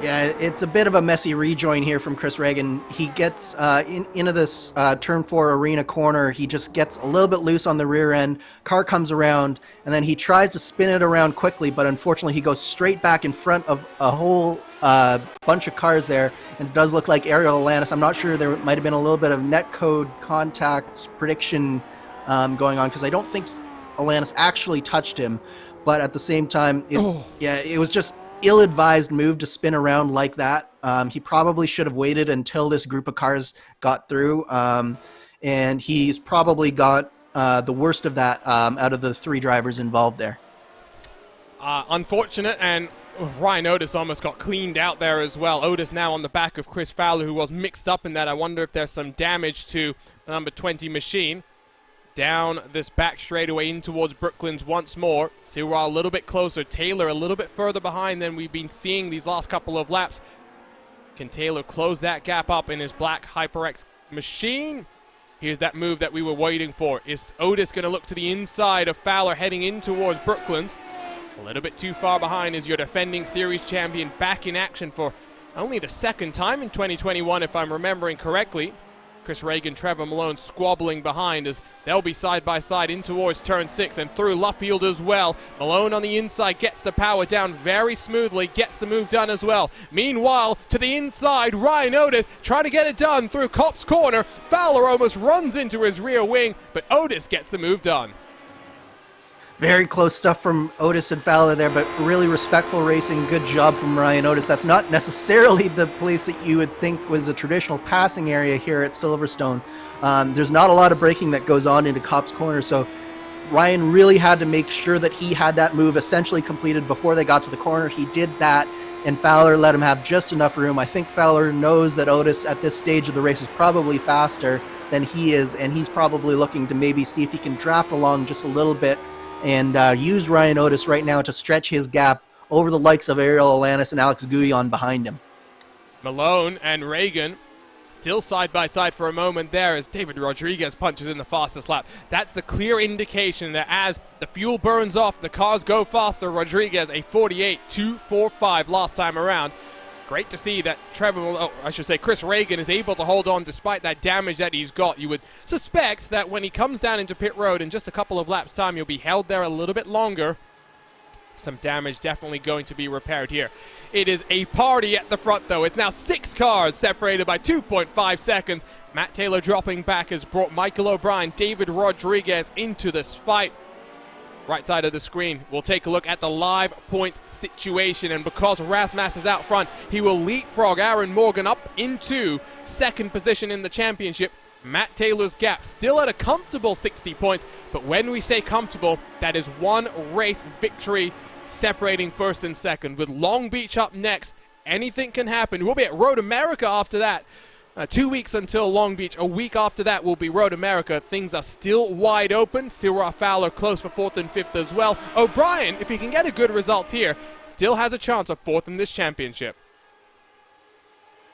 C: Yeah, it's a bit of a messy rejoin here from Chris Reagan. He gets into this turn 4 arena corner. He just gets a little bit loose on the rear end. Car comes around, and then he tries to spin it around quickly, but unfortunately he goes straight back in front of a whole bunch of cars there, and it does look like Ariel Alanis. I'm not sure, there might have been a little bit of netcode contact prediction going on, because I don't think Alanis actually touched him, but at the same time, it was just ill-advised move to spin around like that. He probably should have waited until this group of cars got through, and he's probably got the worst of that out of the 3 drivers involved there.
B: Unfortunate, and Ryan Otis almost got cleaned out there as well. Otis now on the back of Chris Fowler, who was mixed up in that. I wonder if there's some damage to the number 20 machine. Down this back straightaway in towards Brooklands once more. Sirwa a little bit closer. Taylor a little bit further behind than we've been seeing these last couple of laps. Can Taylor close that gap up in his black HyperX machine? Here's that move that we were waiting for. Is Otis going to look to the inside of Fowler heading in towards Brooklands? A little bit too far behind as your defending series champion back in action for only the 2nd time in 2021, if I'm remembering correctly. Chris Reagan, Trevor Malone squabbling behind as they'll be side by side in towards turn 6 and through Luffield as well. Malone on the inside gets the power down very smoothly, gets the move done as well. Meanwhile, to the inside, Ryan Otis trying to get it done through Kopp's corner. Fowler almost runs into his rear wing, but Otis gets the move done.
C: Very close stuff from Otis and Fowler there, but really respectful racing. Good job from Ryan Otis. That's not necessarily the place that you would think was a traditional passing area here at Silverstone. There's not a lot of braking that goes on into Kopp's corner, so Ryan really had to make sure that he had that move essentially completed before they got to the corner. He did that, and Fowler let him have just enough room. I think Fowler knows that Otis at this stage of the race is probably faster than he is, and he's probably looking to maybe see if he can draft along just a little bit and use Ryan Otis right now to stretch his gap over the likes of Ariel Alanis and Alex Guyon behind him.
B: Malone and Reagan still side by side for a moment there as David Rodriguez punches in the fastest lap. That's the clear indication that as the fuel burns off, the cars go faster. Rodriguez a 48.245 last time around. Great to see that Chris Reagan is able to hold on despite that damage that he's got. You would suspect that when he comes down into pit road in just a couple of laps' time, he'll be held there a little bit longer. Some damage definitely going to be repaired here. It is a party at the front, though. It's now 6 cars separated by 2.5 seconds. Matt Taylor dropping back has brought Michael O'Brien, David Rodriguez into this fight. Right side of the screen, we'll take a look at the live points situation, and because Rasmus is out front, he will leapfrog Aaron Morgan up into second position in the championship. Matt Taylor's gap still at a comfortable 60 points, but when we say comfortable, that is 1 race victory separating first and second. With Long Beach up next, anything can happen. We'll be at Road America after that. 2 weeks until Long Beach. A week after that will be Road America. Things are still wide open. Sirwa Fowler close for 4th and 5th as well. O'Brien, if he can get a good result here, still has a chance of 4th in this championship.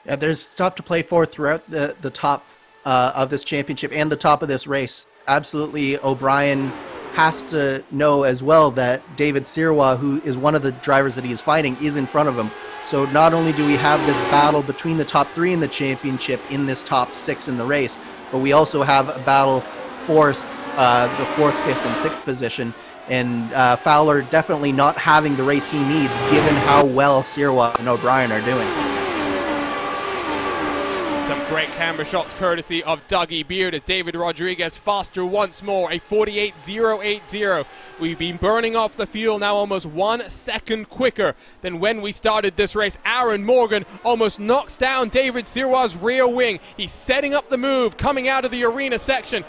C: Yeah, there's stuff to play for throughout the top of this championship and the top of this race. Absolutely, O'Brien has to know as well that David Sirwa, who is one of the drivers that he is fighting, is in front of him. So not only do we have this battle between the top 3 in the championship in this top 6 in the race, but we also have a battle for the 4th, 5th, and 6th position. And Fowler definitely not having the race he needs, given how well Sirwa and O'Brien are doing.
B: Some great camera shots courtesy of Dougie Beard as David Rodriguez faster once more, a 48.080. We've been burning off the fuel now almost 1 second quicker than when we started this race. Aaron Morgan almost knocks down David Sirwa's rear wing. He's setting up the move coming out of the arena section.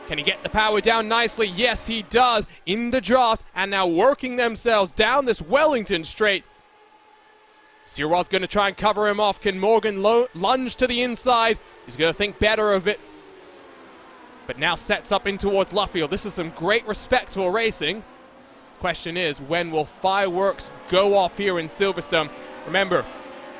B: Can he get the power down nicely? Yes, he does in the draft, and now working themselves down this Wellington straight. Sirwa's going to try and cover him off. Can Morgan lunge to the inside? He's going to think better of it. But now sets up in towards Luffield. This is some great respectful racing. Question is, when will fireworks go off here in Silverstone? Remember,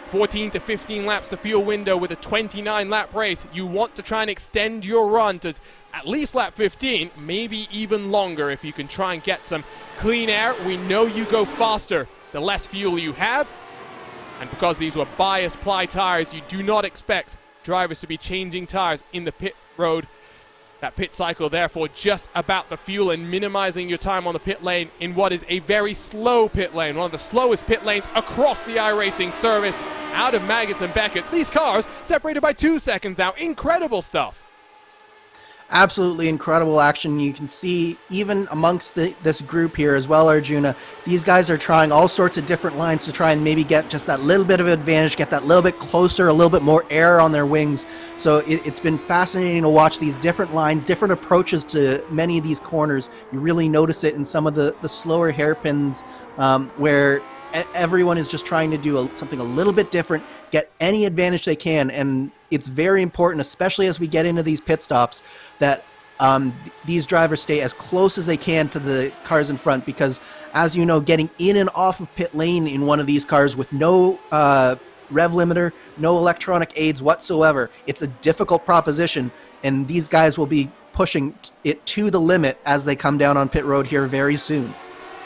B: 14 to 15 laps the fuel window with a 29-lap race. You want to try and extend your run to at least lap 15, maybe even longer if you can try and get some clean air. We know you go faster the less fuel you have. And because these were bias ply tires, you do not expect drivers to be changing tires in the pit road. That pit cycle, therefore, just about the fuel and minimizing your time on the pit lane in what is a very slow pit lane, one of the slowest pit lanes across the iRacing service, out of Maggots and Beckett's. These cars separated by 2 seconds now. Incredible stuff.
C: Absolutely incredible action. You can see even amongst this group here as well, Arjuna, these guys are trying all sorts of different lines to try and maybe get just that little bit of advantage, get that little bit closer, a little bit more air on their wings. So it's been fascinating to watch these different lines, different approaches to many of these corners. You really notice it in some of the slower hairpins where everyone is just trying to do something a little bit different, get any advantage they can. And it's very important, especially as we get into these pit stops, that these drivers stay as close as they can to the cars in front, because as you know, getting in and off of pit lane in one of these cars with no rev limiter, no electronic aids whatsoever, it's a difficult proposition, and these guys will be pushing it to the limit as they come down on pit road here very soon.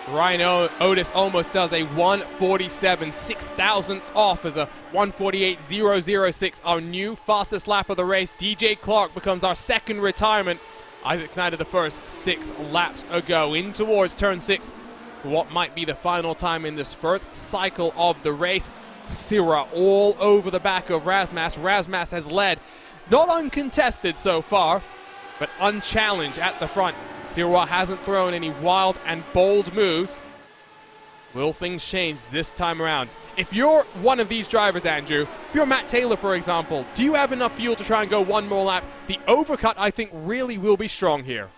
B: Ryan Otis almost does a 1:47 6,000ths off as a 1:48.006, our new fastest lap of the race. DJ Clark becomes our second retirement. Isaac Snyder the first 6 laps ago. In towards turn 6 for what might be the final time in this first cycle of the race. Sirwa all over the back of Razmas. Razmas has led, not uncontested so far, but unchallenged at the front. Sirwa hasn't thrown any wild and bold moves. Will things change this time around? If you're one of these drivers, Andrew, if you're Matt Taylor, for example, do you have enough fuel to try and go one more lap? The overcut, I think, really will be strong here.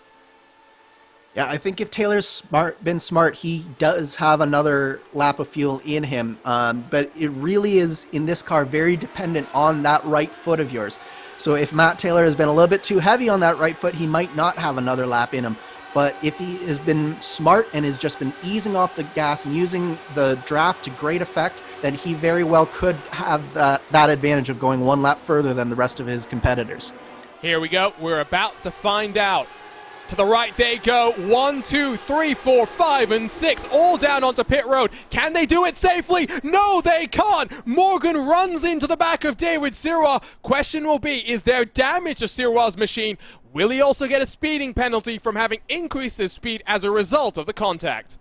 C: Yeah, I think if Taylor's been smart, he does have another lap of fuel in him. But it really is, in this car, very dependent on that right foot of yours. So if Matt Taylor has been a little bit too heavy on that right foot, he might not have another lap in him. But if he has been smart and has just been easing off the gas and using the draft to great effect, then he very well could have that advantage of going one lap further than the rest of his competitors.
B: Here we go. We're about to find out. To the right they go. 1, 2, 3, 4, 5, and 6. All down onto pit road. Can they do it safely? No, they can't. Morgan runs into the back of David Sirwa. Question will be, is there damage to Sirwa's machine? Will he also get a speeding penalty from having increased his speed as a result of the contact?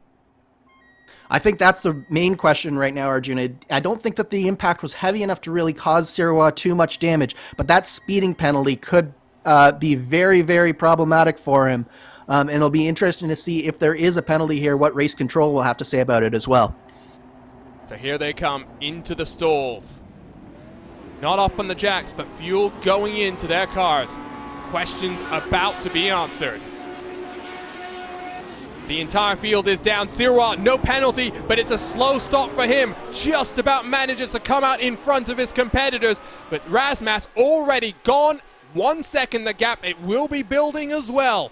C: I think that's the main question right now, Arjuna. I don't think that the impact was heavy enough to really cause Sirwa too much damage, but that speeding penalty could be very, very problematic for him. And it'll be interesting to see if there is a penalty here, what race control will have to say about it as well.
B: So here they come into the stalls. Not up on the jacks, but fuel going into their cars. Questions about to be answered. The entire field is down. Sirwa, no penalty, but it's a slow stop for him. Just about manages to come out in front of his competitors, but Razmas already gone. 1 second the gap. It will be building as well.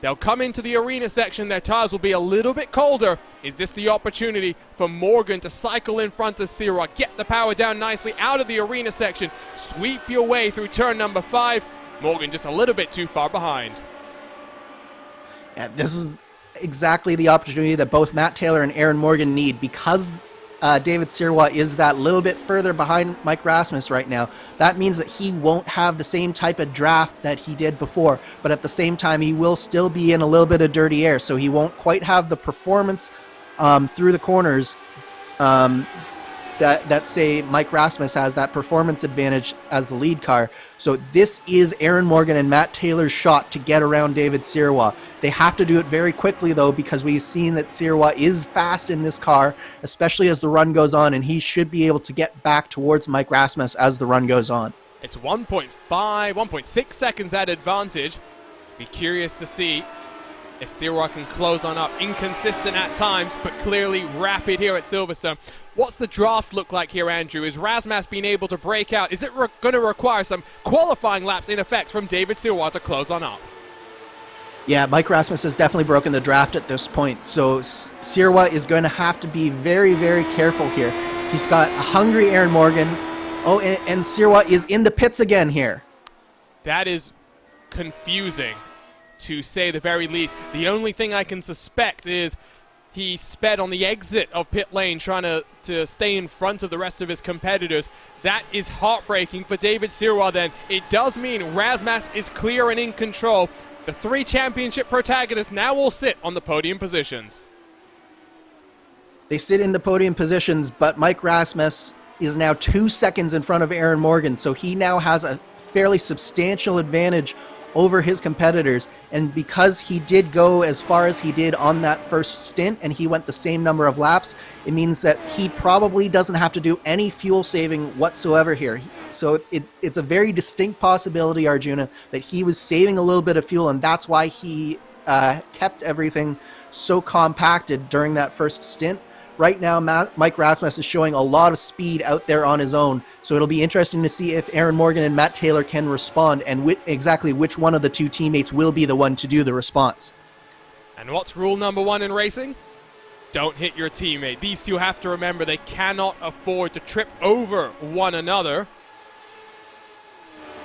B: They'll come into the arena section. Their tires will be a little bit colder. Is this the opportunity for Morgan to cycle in front of Sirwa? Get the power down nicely out of the arena section. Sweep your way through turn number 5. Morgan just a little bit too far behind.
C: Yeah, this is exactly the opportunity that both Matt Taylor and Aaron Morgan need, because David Sirwa is that little bit further behind Mike Rasmus right now. That means that he won't have the same type of draft that he did before, but at the same time he will still be in a little bit of dirty air, so he won't quite have the performance through the corners that say Mike Rasmus has, that performance advantage as the lead car. So this is Aaron Morgan and Matt Taylor's shot to get around David Sirwa. They have to do it very quickly though, because we've seen that Sirwa is fast in this car, especially as the run goes on, and he should be able to get back towards Mike Rasmus as the run goes on.
B: It's 1.6 seconds that advantage. Be curious to see if Sirwa can close on up. Inconsistent at times, but clearly rapid here at Silverstone. What's the draft look like here, Andrew? Is Razmas being able to break out? Is it going to require some qualifying laps in effect from David Sirwa to close on up?
C: Yeah, Mike Rasmus has definitely broken the draft at this point, so Sirwa is going to have to be very, very careful here. He's got a hungry Aaron Morgan. Oh, and Sirwa is in the pits again here.
B: That is confusing, to say the very least. The only thing I can suspect is he sped on the exit of pit lane trying to stay in front of the rest of his competitors. That is heartbreaking for David Sirwa then. It does mean Razmas is clear and in control. The 3 championship protagonists now will sit on the podium positions.
C: They sit in the podium positions, but Mike Rasmus is now 2 seconds in front of Aaron Morgan, so he now has a fairly substantial advantage over his competitors. And because he did go as far as he did on that first stint, and he went the same number of laps, it means that he probably doesn't have to do any fuel saving whatsoever here. So it's a very distinct possibility, Arjuna, that he was saving a little bit of fuel, and that's why he kept everything so compacted during that first stint. Right now, Mike Rasmus is showing a lot of speed out there on his own, so it'll be interesting to see if Aaron Morgan and Matt Taylor can respond, and exactly which one of the 2 teammates will be the one to do the response.
B: And what's rule number 1 in racing? Don't hit your teammate. These two have to remember they cannot afford to trip over one another.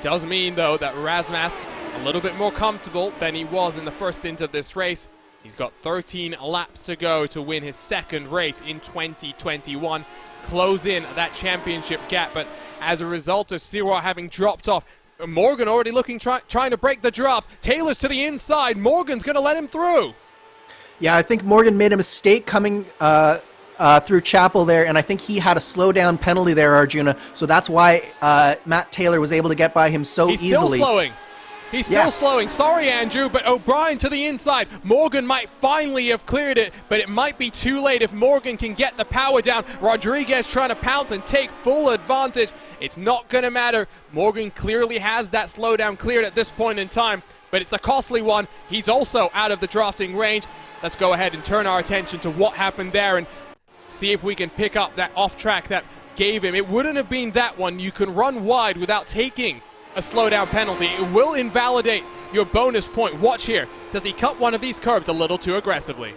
B: Does mean, though, that Razmas a little bit more comfortable than he was in the first stint of this race. He's got 13 laps to go to win his second race in 2021, close in that championship gap. But as a result of Sirois having dropped off, Morgan already looking, trying to break the draft. Taylor's to the inside. Morgan's going to let him through.
C: Yeah, I think Morgan made a mistake coming through Chapel there, and I think he had a slowdown penalty there, Arjuna. So that's why Matt Taylor was able to get by him so easily.
B: He's still slowing. He's still slowing. Sorry, Andrew, but O'Brien to the inside. Morgan might finally have cleared it, but it might be too late if Morgan can get the power down. Rodriguez trying to pounce and take full advantage. It's not going to matter. Morgan clearly has that slowdown cleared at this point in time, but it's a costly one. He's also out of the drafting range. Let's go ahead and turn our attention to what happened there and see if we can pick up that off track that gave him. It wouldn't have been that one. You can run wide without taking a slowdown penalty. It will invalidate your bonus point. Watch here. Does he cut one of these curbs a little too aggressively?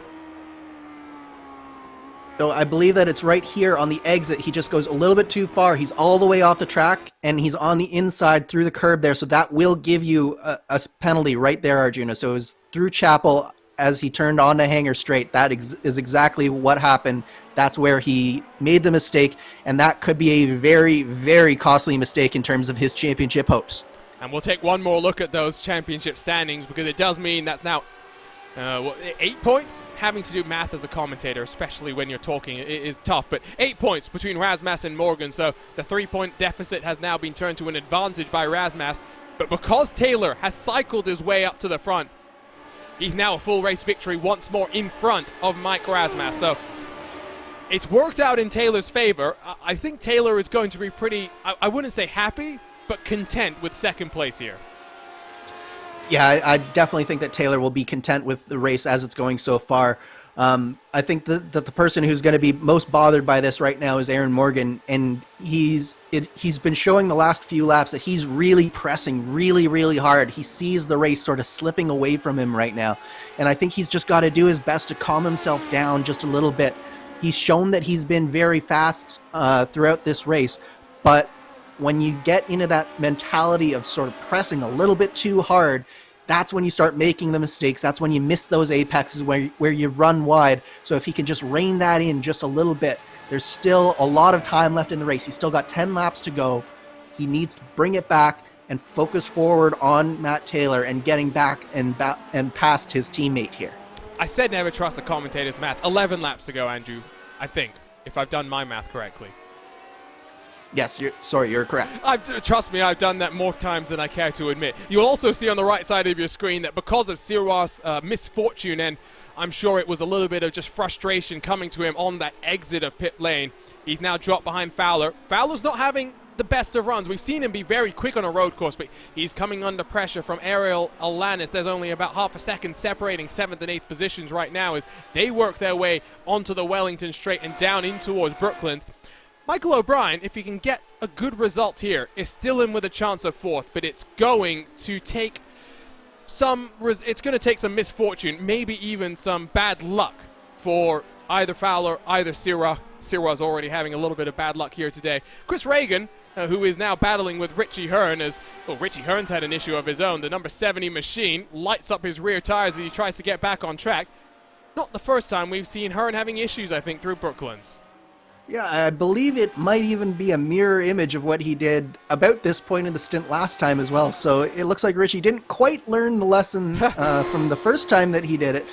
C: So I believe that it's right here on the exit. He just goes a little bit too far. He's all the way off the track, and he's on the inside through the curb there. So that will give you a penalty right there, Arjuna. So it was through Chapel as he turned on to Hanger Straight. That is exactly what happened. That's where he made the mistake, and that could be a very, very costly mistake in terms of his championship hopes.
B: And we'll take one more look at those championship standings, because it does mean that's now 8 points. Having to do math as a commentator, especially when you're talking, it is tough. But 8 points between Razmas and Morgan, so the 3-point deficit has now been turned to an advantage by Razmas. But because Taylor has cycled his way up to the front, he's now a full race victory once more in front of Mike Razmas. So it's worked out in Taylor's favor. I think Taylor is going to be pretty, I wouldn't say happy, but content with second place here.
C: Yeah, I definitely think that Taylor will be content with the race as it's going so far. I think that the person who's going to be most bothered by this right now is Aaron Morgan, and he's been showing the last few laps that he's really pressing really, really hard. He sees the race sort of slipping away from him right now, and I think he's just got to do his best to calm himself down just a little bit. He's shown that he's been very fast throughout this race, but when you get into that mentality of sort of pressing a little bit too hard, that's when you start making the mistakes. That's when you miss those apexes where you run wide. So if he can just rein that in just a little bit, there's still a lot of time left in the race. He's still got 10 laps to go. He needs to bring it back and focus forward on Matt Taylor and getting back and past his teammate here.
B: I said never trust a commentator's math. 11 laps to go, Andrew, I think, if I've done my math correctly.
C: Yes, you're correct.
B: Trust me, I've done that more times than I care to admit. You'll also see on the right side of your screen that because of Sirois' misfortune, and I'm sure it was a little bit of just frustration coming to him on that exit of pit lane, he's now dropped behind Fowler. Fowler's not having the best of runs. We've seen him be very quick on a road course, but he's coming under pressure from Ariel Alanis. There's only about half a second separating 7th and 8th positions right now as they work their way onto the Wellington Straight and down in towards Brooklands. Michael O'Brien, if he can get a good result here, is still in with a chance of 4th, but it's going to take some misfortune, maybe even some bad luck for either Fowler, either Sirois. Sirois already having a little bit of bad luck here today. Chris Reagan, who is now battling with Richie Hearn, as Richie Hearn's had an issue of his own. The number 70 machine lights up his rear tires as he tries to get back on track. Not the first time we've seen Hearn having issues, I think, through Brooklands.
C: Yeah, I believe it might even be a mirror image of what he did about this point in the stint last time as well. So it looks like Richie didn't quite learn the lesson from the first time that he did it.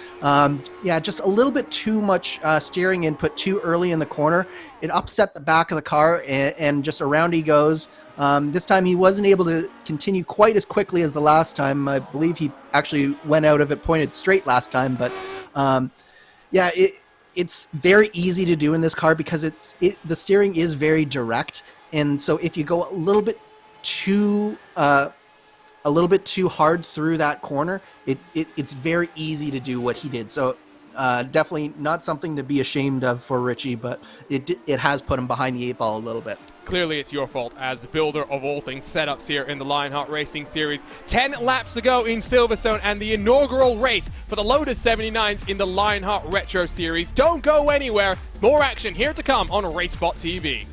C: Yeah, just a little bit too much steering input too early in the corner. It upset the back of the car, and just around he goes. This time he wasn't able to continue quite as quickly as the last time. I believe he actually went out of it pointed straight last time. But yeah, it's very easy to do in this car because the steering is very direct, and so if you go a little bit too hard through that corner, it's very easy to do what he did. So definitely not something to be ashamed of for Richie, but it has put him behind the 8 ball a little bit.
B: Clearly it's your fault as the builder of all things setups here in the Lionheart Racing Series. 10 laps to go in Silverstone and the inaugural race for the Lotus 79s in the Lionheart Retro Series. Don't go anywhere. More action here to come on RaceSpot TV.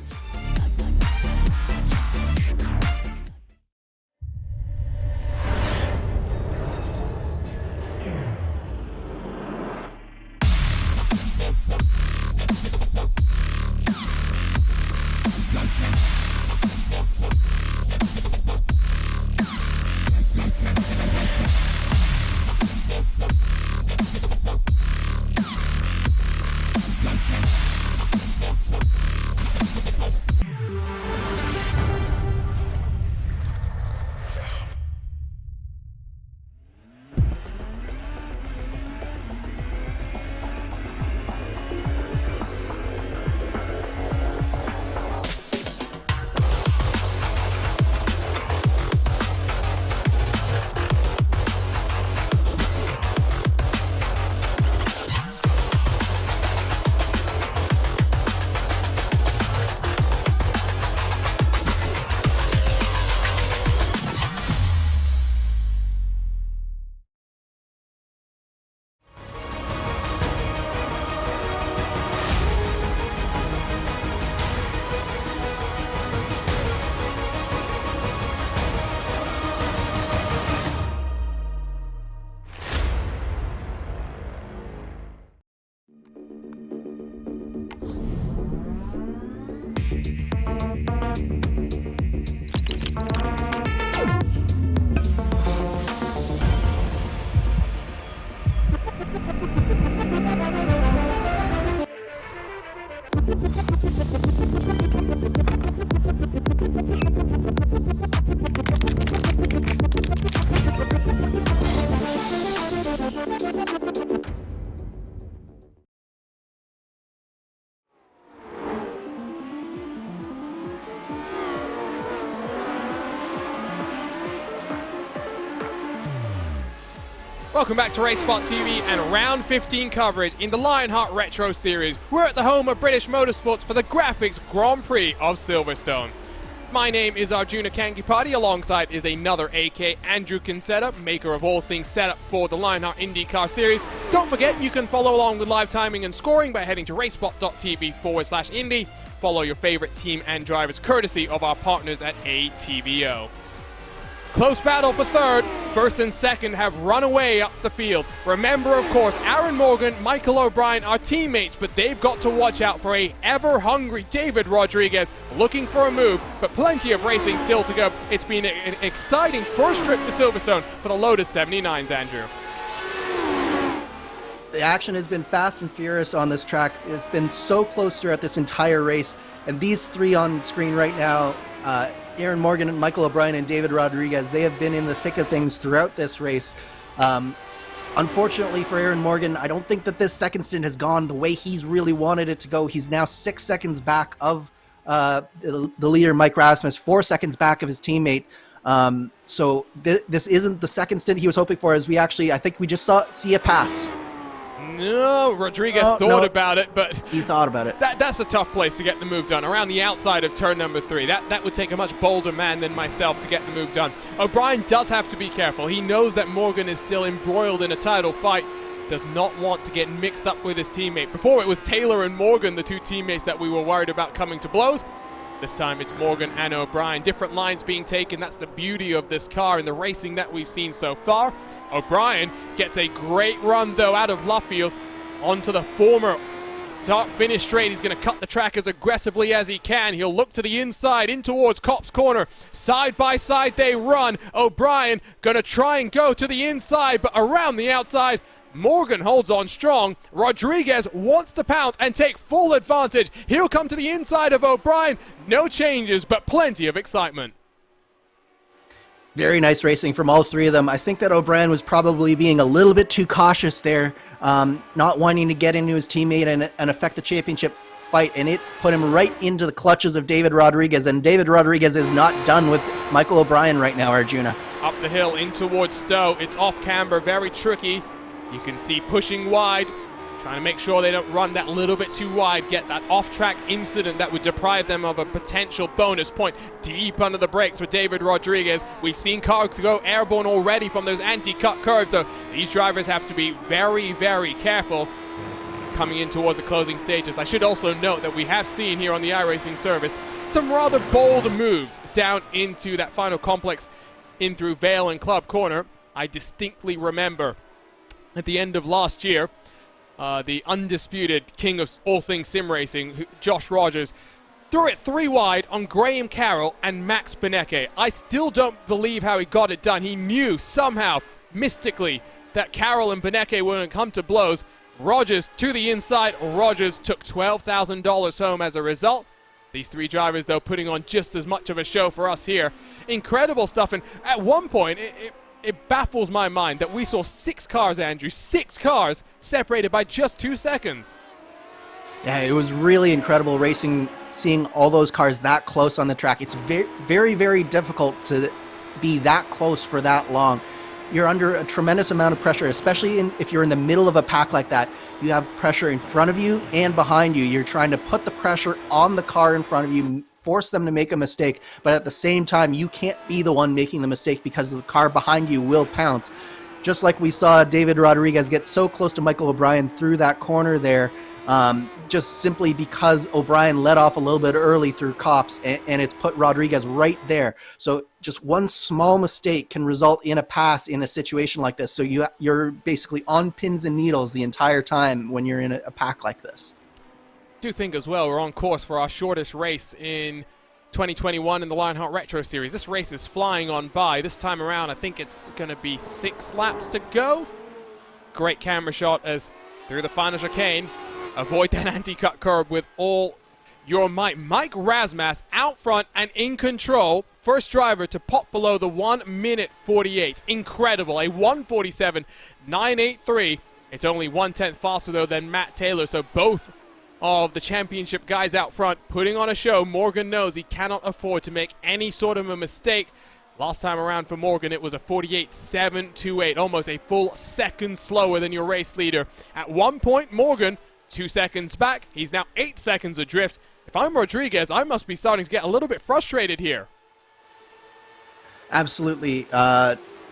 B: Welcome back to RaceSpot TV and round 15 coverage in the Lionheart Retro Series. We're at the home of British motorsports for the GraaFix Grand Prix of Silverstone. My name is Arjuna Kankipati, alongside is another AK, Andrew Kinsetta, maker of all things set up for the Lionheart IndyCar Series. Don't forget you can follow along with live timing and scoring by heading to racespot.tv/Indy. Follow your favorite team and drivers courtesy of our partners at ATVO. Close battle for third. First and second have run away up the field. Remember, of course, Aaron Morgan, Michael O'Brien are teammates, but they've got to watch out for a ever-hungry David Rodriguez looking for a move, but plenty of racing still to go. It's been an exciting first trip to Silverstone for the Lotus 79s, Andrew.
C: The action has been fast and furious on this track. It's been so close throughout this entire race, and these three on screen right now, Aaron Morgan, Michael O'Brien, and David Rodriguez, they have been in the thick of things throughout this race. Unfortunately for Aaron Morgan, I don't think that this second stint has gone the way he's really wanted it to go. He's now 6 seconds back of the leader, Mike Rasmus, 4 seconds back of his teammate. So this isn't the second stint he was hoping for, as I think we just see a pass.
B: No, Rodriguez thought about it, but
C: he thought about it.
B: That's a tough place to get the move done, around the outside of turn number 3. That would take a much bolder man than myself to get the move done. O'Brien does have to be careful. He knows that Morgan is still embroiled in a title fight, does not want to get mixed up with his teammate. Before it was Taylor and Morgan, the two teammates that we were worried about coming to blows. This time it's Morgan and O'Brien. Different lines being taken. That's the beauty of this car and the racing that we've seen so far. O'Brien gets a great run, though, out of Luffield onto the former start-finish straight. He's going to cut the track as aggressively as he can. He'll look to the inside, in towards Copse Corner. Side by side they run. O'Brien going to try and go to the inside, but around the outside, Morgan holds on strong. Rodriguez wants to pounce and take full advantage. He'll come to the inside of O'Brien. No changes, but plenty of excitement.
C: Very nice racing from all three of them. I think that O'Brien was probably being a little bit too cautious there, not wanting to get into his teammate and affect the championship fight, and it put him right into the clutches of David Rodriguez, and David Rodriguez is not done with Michael O'Brien right now, Arjuna.
B: Up the hill in towards Stowe. It's off camber, very tricky. You can see pushing wide, trying to make sure they don't run that little bit too wide, get that off-track incident that would deprive them of a potential bonus point. Deep under the brakes for David Rodriguez. We've seen cars go airborne already from those anti-cut curves, so these drivers have to be very, very careful coming in towards the closing stages. I should also note that we have seen here on the iRacing service some rather bold moves down into that final complex in through Vale and Club Corner. I distinctly remember at the end of last year, the undisputed king of all things sim racing, Josh Rogers, threw it 3 wide on Graham Carroll and Max Benecke. I still don't believe how he got it done. He knew somehow, mystically, that Carroll and Benecke were going to come to blows. Rogers to the inside. Rogers took $12,000 home as a result. These three drivers, though, putting on just as much of a show for us here. Incredible stuff. And at one point, it baffles my mind that we saw 6 cars, Andrew, 6 cars separated by just 2 seconds.
C: Yeah, it was really incredible racing, seeing all those cars that close on the track. It's very, very, very difficult to be that close for that long. You're under a tremendous amount of pressure, especially if you're in the middle of a pack like that. You have pressure in front of you and behind you. You're trying to put the pressure on the car in front of you, force them to make a mistake, but at the same time, you can't be the one making the mistake because the car behind you will pounce. Just like we saw David Rodriguez get so close to Michael O'Brien through that corner there, just simply because O'Brien let off a little bit early through Copse, and it's put Rodriguez right there. So just one small mistake can result in a pass in a situation like this. So you're basically on pins and needles the entire time when you're in a pack like this.
B: I do think as well we're on course for our shortest race in 2021 in the Lionheart Retro Series. This race is flying on by. This time around, I think it's going to be 6 laps to go. Great camera shot as through the final chicane. Avoid that anti-cut curb with all your might. Mike Rasmus out front and in control. First driver to pop below the 1:48. Incredible. A 1:47.983. It's only 1/10 faster, though, than Matt Taylor. So both of the championship guys out front putting on a show. Morgan knows he cannot afford to make any sort of a mistake Last time around for Morgan, it was a 48.728, almost a full second slower than your race leader. At one point, Morgan, 2 seconds back. He's now 8 seconds adrift. If I'm Rodriguez, I must be starting to get a little bit frustrated here.
C: Absolutely,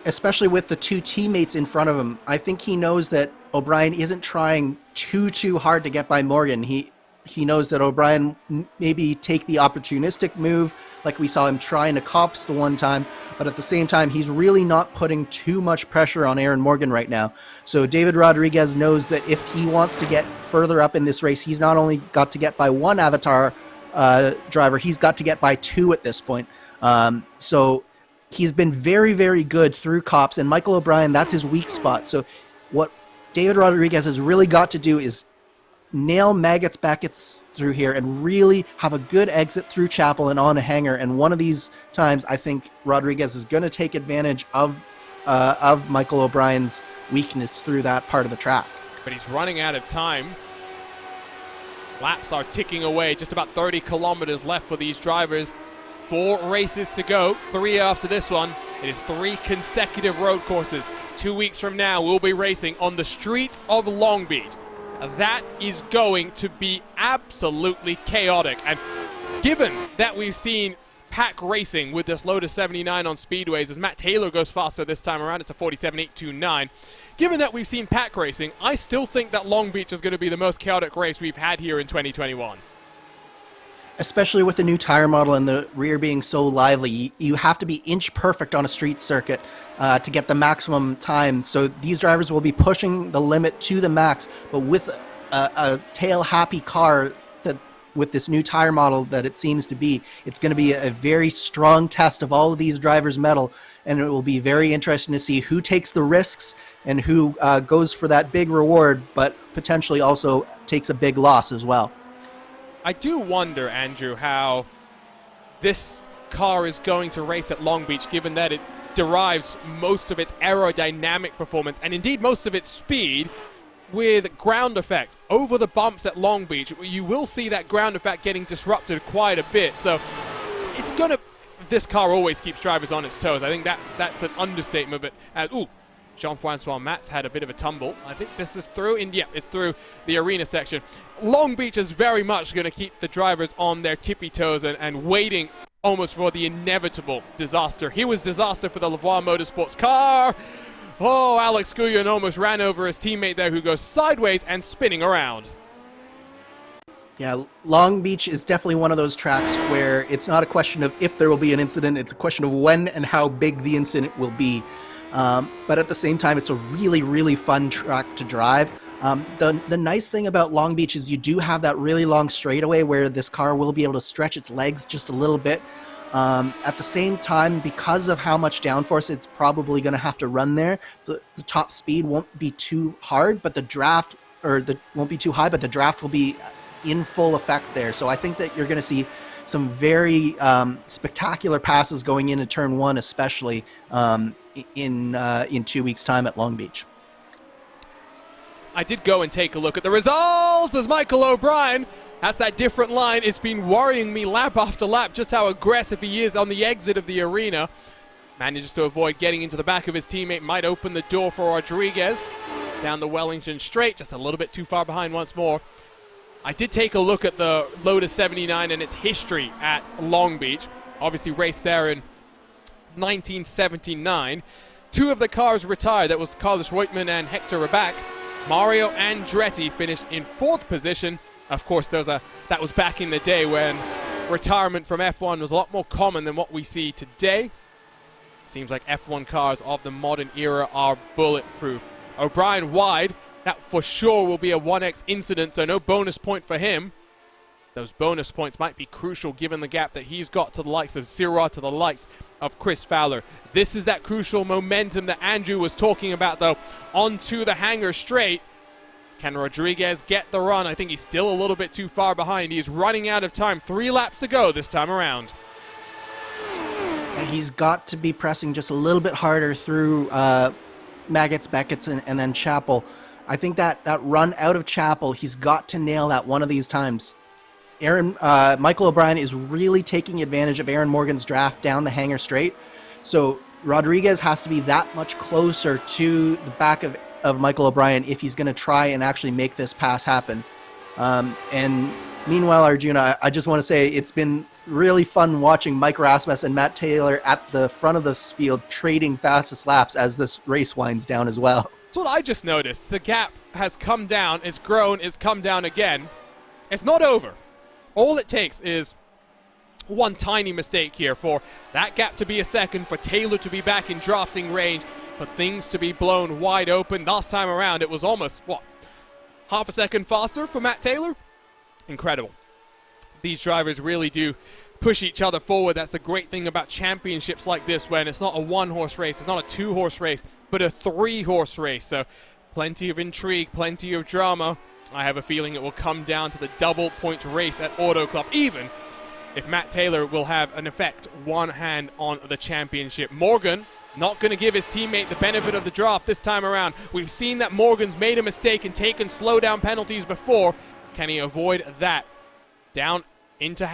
C: especially with the 2 teammates in front of him. I think he knows that O'Brien isn't trying too hard to get by Morgan. He knows that O'Brien maybe take the opportunistic move, like we saw him trying to Cops the one time, but at the same time, he's really not putting too much pressure on Aaron Morgan right now. So David Rodriguez knows that if he wants to get further up in this race, he's not only got to get by one Avatar driver, he's got to get by 2 at this point. So he's been very good through Cops, and Michael O'Brien, that's his weak spot. So what David Rodriguez has really got to do is nail Maggots Beckett's through here and really have a good exit through Chapel and on a hanger. And one of these times, I think Rodriguez is going to take advantage of Michael O'Brien's weakness through that part of the track.
B: But he's running out of time. Laps are ticking away, just about 30 kilometers left for these drivers. 4 races to go, 3 after this one. It is 3 consecutive road courses. 2 weeks from now, we'll be racing on the streets of Long Beach. That is going to be absolutely chaotic. And given that we've seen pack racing with this Lotus 79 on speedways, as Matt Taylor goes faster this time around, it's a 47.829. Given that we've seen pack racing, I still think that Long Beach is going to be the most chaotic race we've had here in 2021.
C: Especially with the new tire model and the rear being so lively, you have to be inch perfect on a street circuit to get the maximum time. So these drivers will be pushing the limit to the max, but with a tail-happy car that with this new tire model that it seems to be, it's going to be a very strong test of all of these drivers' mettle, and it will be very interesting to see who takes the risks and who goes for that big reward, but potentially also takes a big loss as well.
B: I do wonder, Andrew, how this car is going to race at Long Beach, given that it derives most of its aerodynamic performance and indeed most of its speed with ground effects. Over the bumps at Long Beach, you will see that ground effect getting disrupted quite a bit. So it's going to... This car always keeps drivers on its toes. I think that's an understatement. But Jean-Francois Matz had a bit of a tumble. I think this is through, and yeah, it's through the arena section. Long Beach is very much going to keep the drivers on their tippy toes and waiting almost for the inevitable disaster. Here was disaster for the Lavoie Motorsports car. Oh, Alex Guyon almost ran over his teammate there, who goes sideways and spinning around.
C: Yeah, Long Beach is definitely one of those tracks where it's not a question of if there will be an incident, it's a question of when and how big the incident will be. But at the same time, it's a really fun track to drive. The nice thing about Long Beach is you do have that really long straightaway where this car will be able to stretch its legs just a little bit. At the same time, because of how much downforce it's probably going to have to run there, the top speed won't be too hard, but the draft, won't be too high, but the draft will be in full effect there. So I think that you're going to see some very spectacular passes going into turn 1, especially in 2 weeks' time at Long Beach.
B: I did go and take a look at the results as Michael O'Brien, that's that different line. It's been worrying me lap after lap just how aggressive he is on the exit of the arena. Manages to avoid getting into the back of his teammate, might open the door for Rodriguez. Down the Wellington straight, just a little bit too far behind once more. I did take a look at the Lotus 79 and its history at Long Beach. Obviously raced there in 1979. 2 of the cars retired. That was Carlos Reutemann and Hector Rabac. Mario Andretti finished in 4th position. Of course, that was back in the day when retirement from F1 was a lot more common than what we see today. Seems like F1 cars of the modern era are bulletproof. O'Brien wide. That for sure will be a 1x incident, so no bonus point for him. Those bonus points might be crucial given the gap that he's got to the likes of Sirot, to the likes of Chris Fowler. This is that crucial momentum that Andrew was talking about, though. Onto the hanger straight. Can Rodriguez get the run? I think he's still a little bit too far behind. He's running out of time. 3 laps to go this time around.
C: And he's got to be pressing just a little bit harder through Maggots, Beckett's, and then Chapel. I think that run out of Chapel, he's got to nail that one of these times. Michael O'Brien is really taking advantage of Aaron Morgan's draft down the hanger straight. So Rodriguez has to be that much closer to the back of Michael O'Brien if he's going to try and actually make this pass happen. And meanwhile, Arjuna, I just want to say it's been really fun watching Mike Rasmus and Matt Taylor at the front of this field trading fastest laps as this race winds down as well.
B: That's what I just noticed. The gap has come down, it's grown, it's come down again. It's not over. All it takes is one tiny mistake here for that gap to be a second, for Taylor to be back in drafting range, for things to be blown wide open. Last time around, it was almost, half a second faster for Matt Taylor? Incredible. These drivers really do push each other forward. That's the great thing about championships like this, when it's not a one-horse race, it's not a two-horse race, but a three-horse race. So plenty of intrigue, plenty of drama. I have a feeling it will come down to the double-point race at Auto Club, even if Matt Taylor will have an effect one hand on the championship. Morgan not going to give his teammate the benefit of the draft this time around. We've seen that Morgan's made a mistake and taken slowdown penalties before. Can he avoid that? Down into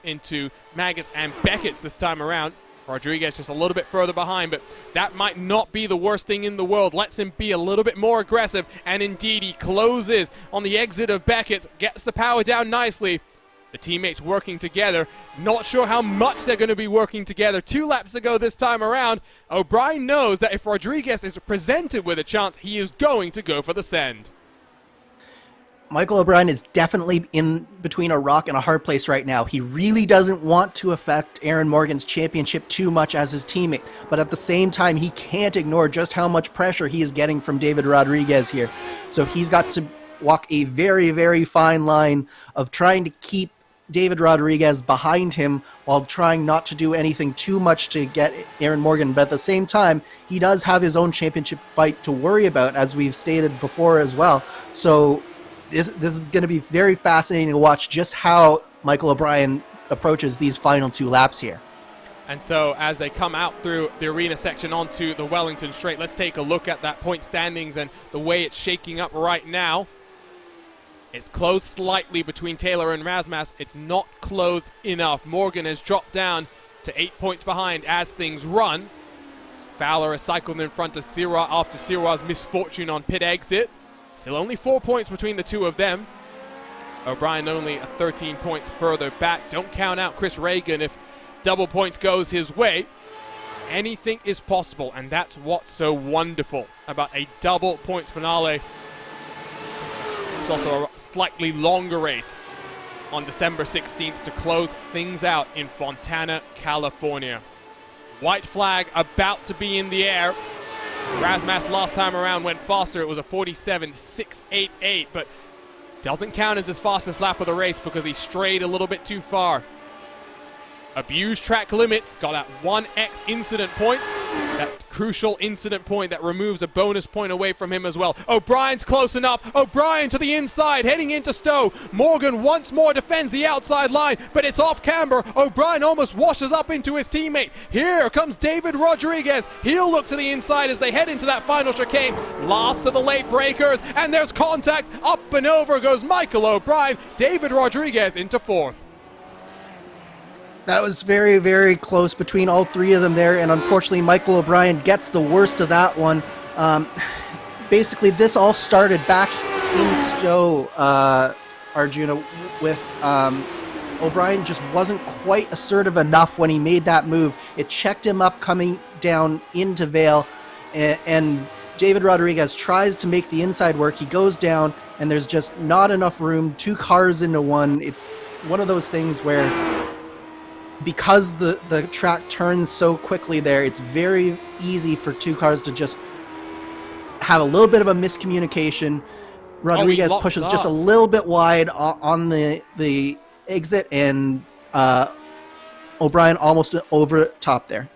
B: into Maggots and Beckett's this time around. Rodriguez just a little bit further behind, but that might not be the worst thing in the world. Lets him be a little bit more aggressive, and indeed he closes on the exit of Beckett's, gets the power down nicely. The teammates working together. Not sure how much they're going to be working together. 2 laps ago this time around, O'Brien knows that if Rodriguez is presented with a chance, he is going to go for the send.
C: Michael O'Brien is definitely in between a rock and a hard place right now. He really doesn't want to affect Aaron Morgan's championship too much as his teammate, but at the same time, he can't ignore just how much pressure he is getting from David Rodriguez here. So he's got to walk a very, very fine line of trying to keep David Rodriguez behind him while trying not to do anything too much to get Aaron Morgan. But at the same time, he does have his own championship fight to worry about, as we've stated before as well. So this is going to be very fascinating to watch just how Michael O'Brien approaches these final 2 laps here.
B: And so as they come out through the arena section onto the Wellington Straight, let's take a look at that point standings and the way it's shaking up right now. It's closed slightly between Taylor and Rasmus. It's not closed enough. Morgan has dropped down to 8 points behind as things run. Fowler has cycled in front of Sirwa after Sirwa's misfortune on pit exit. Still only 4 points between the two of them. O'Brien only 13 points further back. Don't count out Chris Reagan if double points goes his way. Anything is possible, and that's what's so wonderful about a double points finale. It's also a slightly longer race on December 16th to close things out in Fontana, California. White flag about to be in the air. Rasmus last time around went faster. It was a 47.688, but doesn't count as his fastest lap of the race because he strayed a little bit too far. Abused track limits, got that 1x incident point, that crucial incident point that removes a bonus point away from him as well. O'Brien's close enough. O'Brien to the inside, heading into Stowe. Morgan once more defends the outside line, but it's off camber. O'Brien almost washes up into his teammate. Here comes David Rodriguez. He'll look to the inside as they head into that final chicane. Last of the late breakers, and there's contact. Up and over goes Michael O'Brien. David Rodriguez into 4th.
C: That was very, very close between all 3 of them there, and unfortunately Michael O'Brien gets the worst of that one. Basically, this all started back in Stowe, Arjuna, with O'Brien just wasn't quite assertive enough when he made that move. It checked him up coming down into Vale, and David Rodriguez tries to make the inside work. He goes down, and there's just not enough room. 2 cars into one. It's one of those things where, because the track turns so quickly there, it's very easy for 2 cars to just have a little bit of a miscommunication. Rodriguez pushes just a little bit wide on the exit, and O'Brien almost over top there.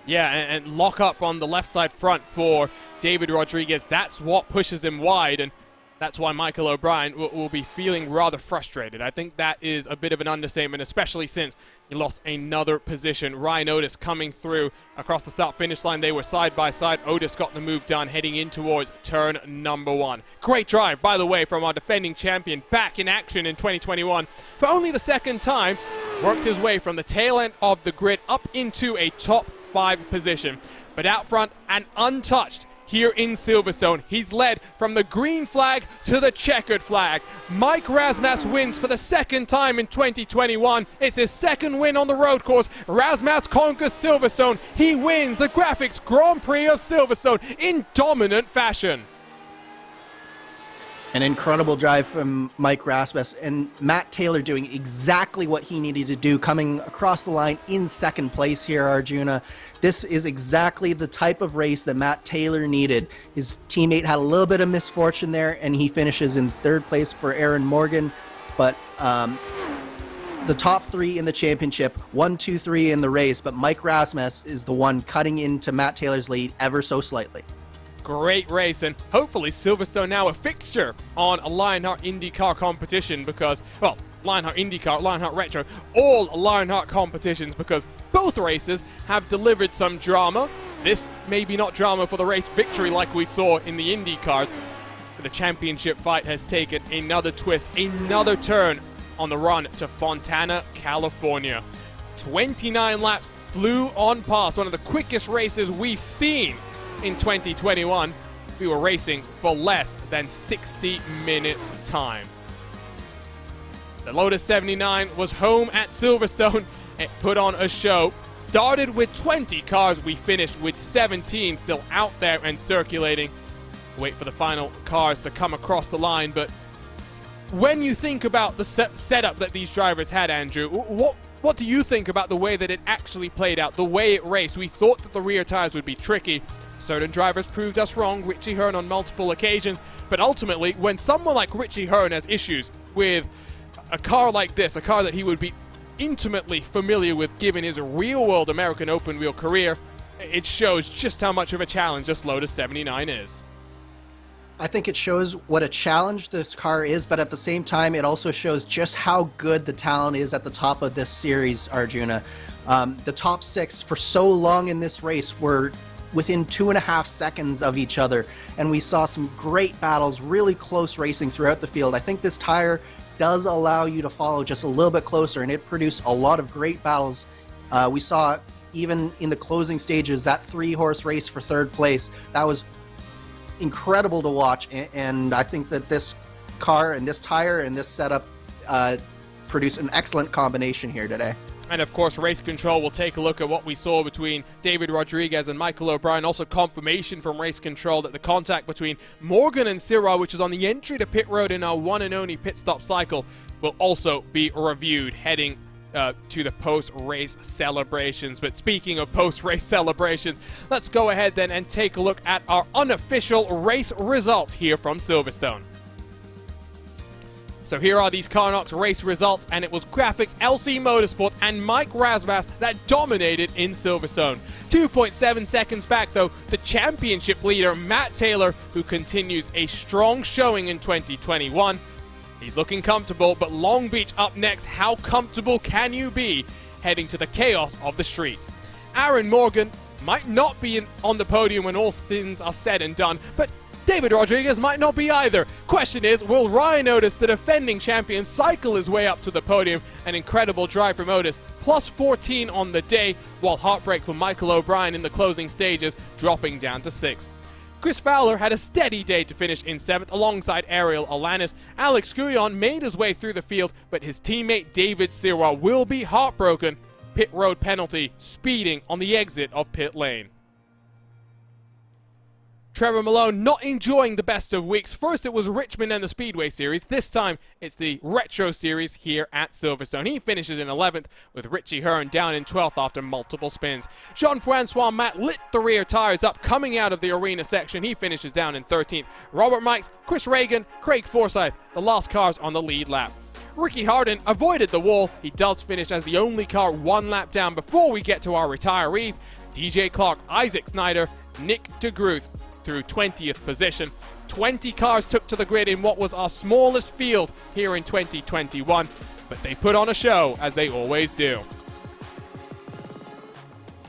B: Yeah, and lock up on the left side front for David Rodriguez. That's what pushes him wide, and that's why Michael O'Brien will be feeling rather frustrated. I think that is a bit of an understatement, especially since he lost another position. Ryan Otis coming through across the start-finish line. They were side by side. Otis got the move done heading in towards turn number 1. Great drive, by the way, from our defending champion, back in action in 2021. For only the 2nd time, worked his way from the tail end of the grid up into a top 5 position. But out front and untouched here in Silverstone, he's led from the green flag to the checkered flag. Mike Razmas wins for the second time in 2021. It's his second win on the road course. Razmas conquers Silverstone. He wins the GraaFix Grand Prix of Silverstone in dominant fashion.
C: An incredible drive from Mike Razmas, and Matt Taylor doing exactly what he needed to do, coming across the line in second place here, Arjuna. This is exactly the type of race that Matt Taylor needed. His teammate had a little bit of misfortune there, and he finishes in third place for Aaron Morgan. But the top 3 in the championship, 1, 2, 3 in the race, but Mike Razmas is the one cutting into Matt Taylor's lead ever so slightly.
B: Great race, and hopefully Silverstone now a fixture on a Lionheart IndyCar competition because, well, Lionheart IndyCar, Lionheart Retro, all Lionheart competitions, because both races have delivered some drama. This maybe not drama for the race victory like we saw in the IndyCars, but the championship fight has taken another twist, another turn on the run to Fontana, California. 29 laps flew on past, one of the quickest races we've seen in 2021. We were racing for less than 60 minutes time. The Lotus 79 was home at Silverstone. It put on a show. Started with 20 cars. We finished with 17 still out there and circulating. Wait for the final cars to come across the line. But when you think about the setup that these drivers had, Andrew, what do you think about the way that it actually played out, the way it raced? We thought that the rear tires would be tricky. Certain drivers proved us wrong, Richie Hearn on multiple occasions, but ultimately, when someone like Richie Hearn has issues with a car like this, a car that he would be intimately familiar with given his real-world American open-wheel career, it shows just how much of a challenge this Lotus 79 is.
C: I think it shows what a challenge this car is, but at the same time, it also shows just how good the talent is at the top of this series, Arjuna. The top 6 for so long in this race were within 2.5 seconds of each other, and we saw some great battles, really close racing throughout the field. I think this tire does allow you to follow just a little bit closer, and it produced a lot of great battles. We saw even in the closing stages that 3-horse race for third place. That was incredible to watch, and I think that this car and this tire and this setup produced an excellent combination here today.
B: And of course, Race Control will take a look at what we saw between David Rodriguez and Michael O'Brien. Also confirmation from Race Control that the contact between Morgan and Sirrah, which is on the entry to pit road in our one and only pit stop cycle, will also be reviewed heading to the post-race celebrations. But speaking of post-race celebrations, let's go ahead then and take a look at our unofficial race results here from Silverstone. So here are these Carnox race results, and it was GraaFix, LC Motorsports, and Mike Razmas that dominated in Silverstone. 2.7 seconds back, though, the championship leader, Matt Taylor, who continues a strong showing in 2021. He's looking comfortable, but Long Beach up next. How comfortable can you be heading to the chaos of the streets? Aaron Morgan might not be on the podium when all things are said and done, but David Rodriguez might not be either. Question is, will Ryan Otis, the defending champion, cycle his way up to the podium? An incredible drive from Otis, plus 14 on the day, while heartbreak for Michael O'Brien in the closing stages, dropping down to 6th. Chris Fowler had a steady day to finish in 7th alongside Ariel Alanis. Alex Guyon made his way through the field, but his teammate David Sirrah will be heartbroken. Pit road penalty, speeding on the exit of pit lane. Trevor Malone not enjoying the best of weeks. First it was Richmond and the Speedway Series. This time it's the Retro Series here at Silverstone. He finishes in 11th with Richie Hearn down in 12th after multiple spins. Jean-Francois Matt lit the rear tires up coming out of the arena section. He finishes down in 13th. Robert Mikes, Chris Reagan, Craig Forsyth, the last cars on the lead lap. Ricky Harden avoided the wall. He does finish as the only car one lap down before we get to our retirees. DJ Clark, Isaac Snyder, Nick DeGruth through 20th position. 20 cars took to the grid in what was our smallest field here in 2021, but they put on a show as they always do.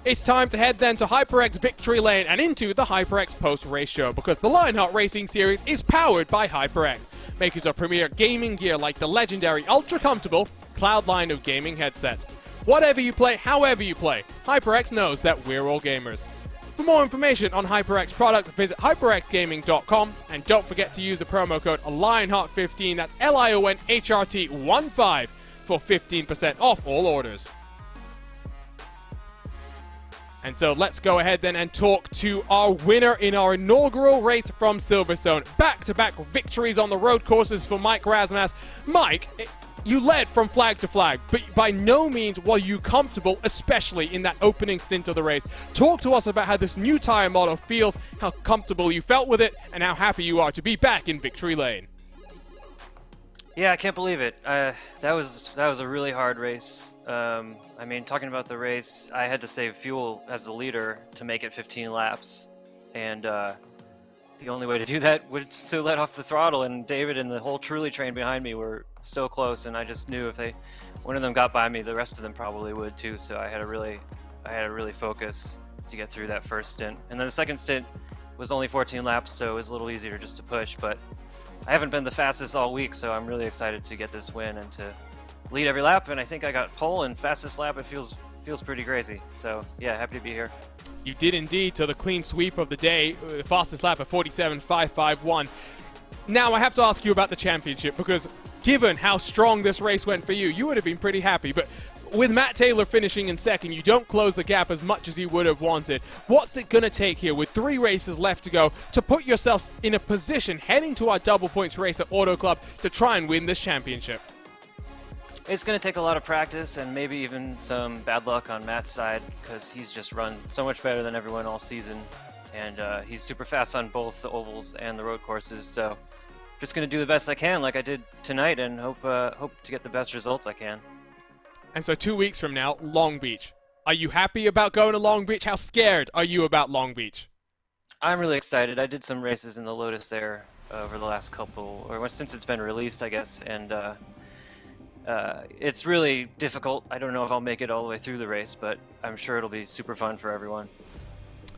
B: It's time to head then to HyperX Victory Lane and into the HyperX post-race show, because the Lionheart Racing Series is powered by HyperX, makers of premier gaming gear like the legendary Ultra Comfortable, cloud line of gaming headsets. Whatever you play, however you play, HyperX knows that we're all gamers. For more information on HyperX products, visit hyperxgaming.com, and don't forget to use the promo code Lionheart15, that's LIONHRT15, for 15% off all orders. And so let's go ahead then and talk to our winner in our inaugural race from Silverstone. Back-to-back victories on the road courses for Mike Razmas. Mike, you led from flag to flag, but by no means were you comfortable, especially in that opening stint of the race. Talk to us about how this new tire model feels, how comfortable you felt with it, and how happy you are to be back in victory lane.
D: Yeah, I can't believe it. That was a really hard race. I mean, talking about the race, I had to save fuel as the leader to make it 15 laps, and the only way to do that was to let off the throttle. And David and the whole Truly train behind me were so close, and I just knew if one of them got by me, the rest of them probably would too. So I had to really focus to get through that first stint. And then the second stint was only 14 laps, so it was a little easier just to push. But I haven't been the fastest all week, so I'm really excited to get this win and to lead every lap. And I think I got pole and fastest lap. It feels pretty crazy. So yeah, happy to be here.
B: You did indeed, to the clean sweep of the day, the fastest lap at 47.551. Now I have to ask you about the championship, because given how strong this race went for you, you would have been pretty happy. But with Matt Taylor finishing in second, you don't close the gap as much as you would have wanted. What's it going to take here with 3 races left to go to put yourself in a position heading to our double points race at Auto Club to try and win this championship?
D: It's going to take a lot of practice and maybe even some bad luck on Matt's side, because he's just run so much better than everyone all season, and he's super fast on both the ovals and the road courses. So just going to do the best I can like I did tonight, and hope to get the best results I can.
B: And so 2 weeks from now, Long Beach. Are you happy about going to Long Beach? How scared are you about Long Beach?
D: I'm really excited. I did some races in the Lotus there over the last couple, or since it's been released, I guess, and it's really difficult. I don't know if I'll make it all the way through the race, but I'm sure it'll be super fun for everyone.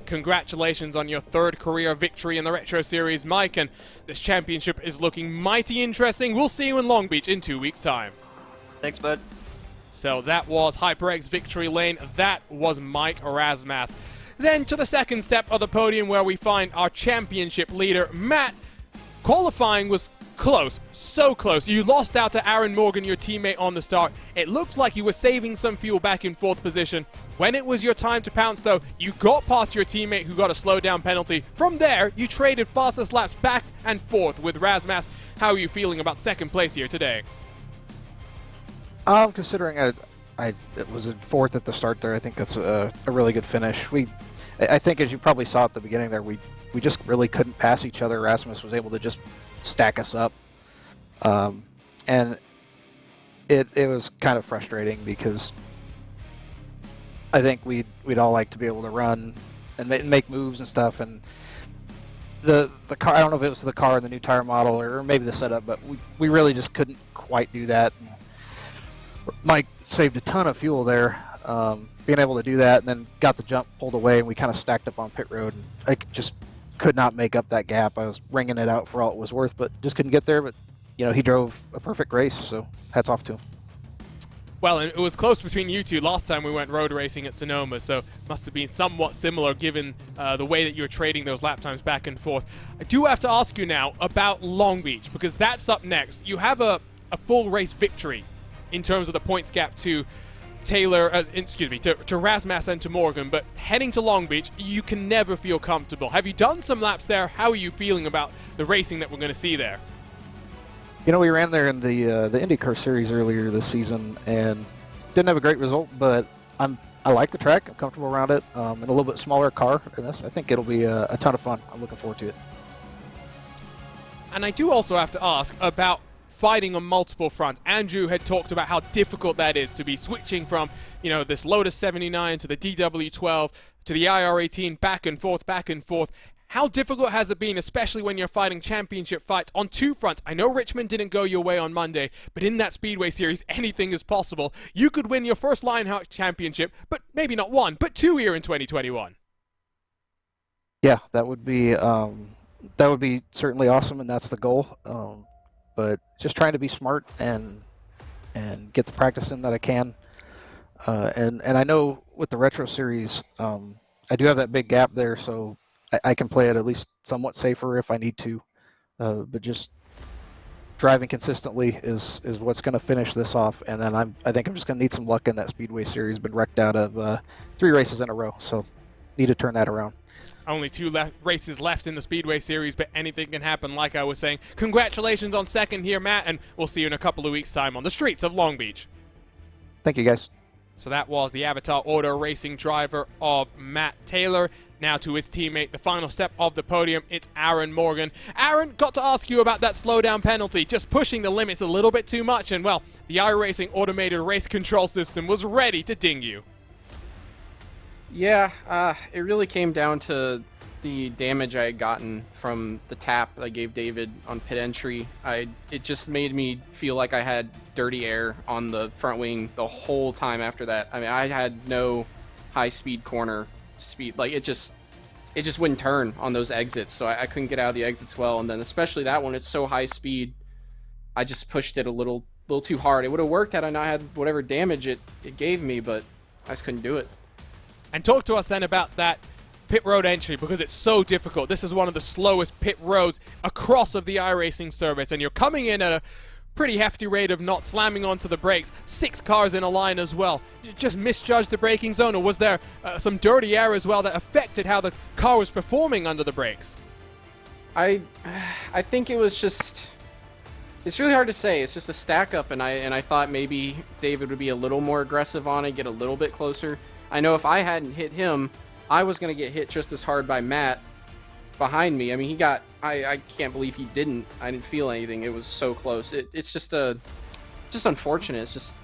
B: Congratulations on your 3rd career victory in the Retro Series, Mike, and this championship is looking mighty interesting. We'll see you in Long Beach in 2 weeks' time.
D: Thanks, bud.
B: So that was HyperX Victory Lane. That was Mike Razmas. Then to the second step of the podium, where we find our championship leader, Matt. Qualifying was close, so close. You lost out to Aaron Morgan, your teammate, on the start. It looked like you were saving some fuel back in 4th position. When it was your time to pounce, though, you got past your teammate who got a slowdown penalty. From there, you traded fastest laps back and forth with Razmas. How are you feeling about 2nd place here today?
E: Considering I was in 4th at the start there, I think that's a really good finish. I think, as you probably saw at the beginning there, we just really couldn't pass each other. Rasmus was able to just stack us up, and it was kind of frustrating, because I think we'd all like to be able to run and make moves and stuff, and the car, I don't know if it was the car and the new tire model or maybe the setup, but we really just couldn't quite do that. Mike saved a ton of fuel there, being able to do that, and then got the jump pulled away, and we kind of stacked up on pit road, and I just could not make up that gap. I was ringing it out for all it was worth, but just couldn't get there. But he drove a perfect race, so hats off to him.
B: Well, and it was close between you two last time we went road racing at Sonoma, so must have been somewhat similar given the way that you were trading those lap times back and forth. I do have to ask you now about Long Beach, because that's up next. You have a full race victory in terms of the points gap to Taylor, to Razmas and to Morgan, but heading to Long Beach, you can never feel comfortable. Have you done some laps there? How are you feeling about the racing that we're going to see there?
E: We ran there in the IndyCar series earlier this season and didn't have a great result, but I like the track. I'm comfortable around it. In a little bit smaller car than this, I think it'll be a ton of fun. I'm looking forward to it.
B: And I do also have to ask about fighting on multiple fronts. Andrew had talked about how difficult that is to be switching from, this Lotus 79 to the DW12 to the IR18, back and forth. How difficult has it been, especially when you're fighting championship fights on 2 fronts? I know Richmond didn't go your way on Monday, but in that Speedway Series, anything is possible. You could win your first Lionheart Championship, but maybe not 1, but 2 here in 2021.
E: Yeah, that would be certainly awesome, and that's the goal. But just trying to be smart and and get the practice in that I can. And I know with the Retro Series, I do have that big gap there, so I can play it at least somewhat safer if I need to. But just driving consistently is what's going to finish this off, and then I think I'm just going to need some luck in that Speedway Series. Been wrecked out of 3 races in a row, so need to turn that around.
B: Only 2 races left in the Speedway Series, but anything can happen, like I was saying. Congratulations on second here, Matt, and we'll see you in a couple of weeks' time on the streets of Long Beach.
E: Thank you, guys.
B: So that was the Avatar Auto Racing driver of Matt Taylor. Now to his teammate, the final step of the podium, it's Aaron Morgan. Aaron, got to ask you about that slowdown penalty, just pushing the limits a little bit too much, and well, the iRacing automated race control system was ready to ding you.
F: Yeah, it really came down to the damage I had gotten from the tap I gave David on pit entry. It just made me feel like I had dirty air on the front wing the whole time after that. I mean, I had no high-speed corner speed. Like, it just wouldn't turn on those exits, so I couldn't get out of the exits well. And then especially that one, it's so high speed, I just pushed it a little too hard. It would have worked had I not had whatever damage it gave me, but I just couldn't do it.
B: And talk to us then about that pit road entry, because it's so difficult. This is one of the slowest pit roads across of the iRacing service, and you're coming in at a pretty hefty rate of not slamming onto the brakes. 6 cars in a line as well. Did you just misjudge the braking zone, or was there some dirty air as well that affected how the car was performing under the brakes?
F: I think it was just, it's really hard to say. It's just a stack up, and I thought maybe David would be a little more aggressive on it, get a little bit closer. I know if I hadn't hit him, I was going to get hit just as hard by Matt behind me. I mean, he got, I can't believe he didn't. I didn't feel anything. It was so close. It's just unfortunate. It's just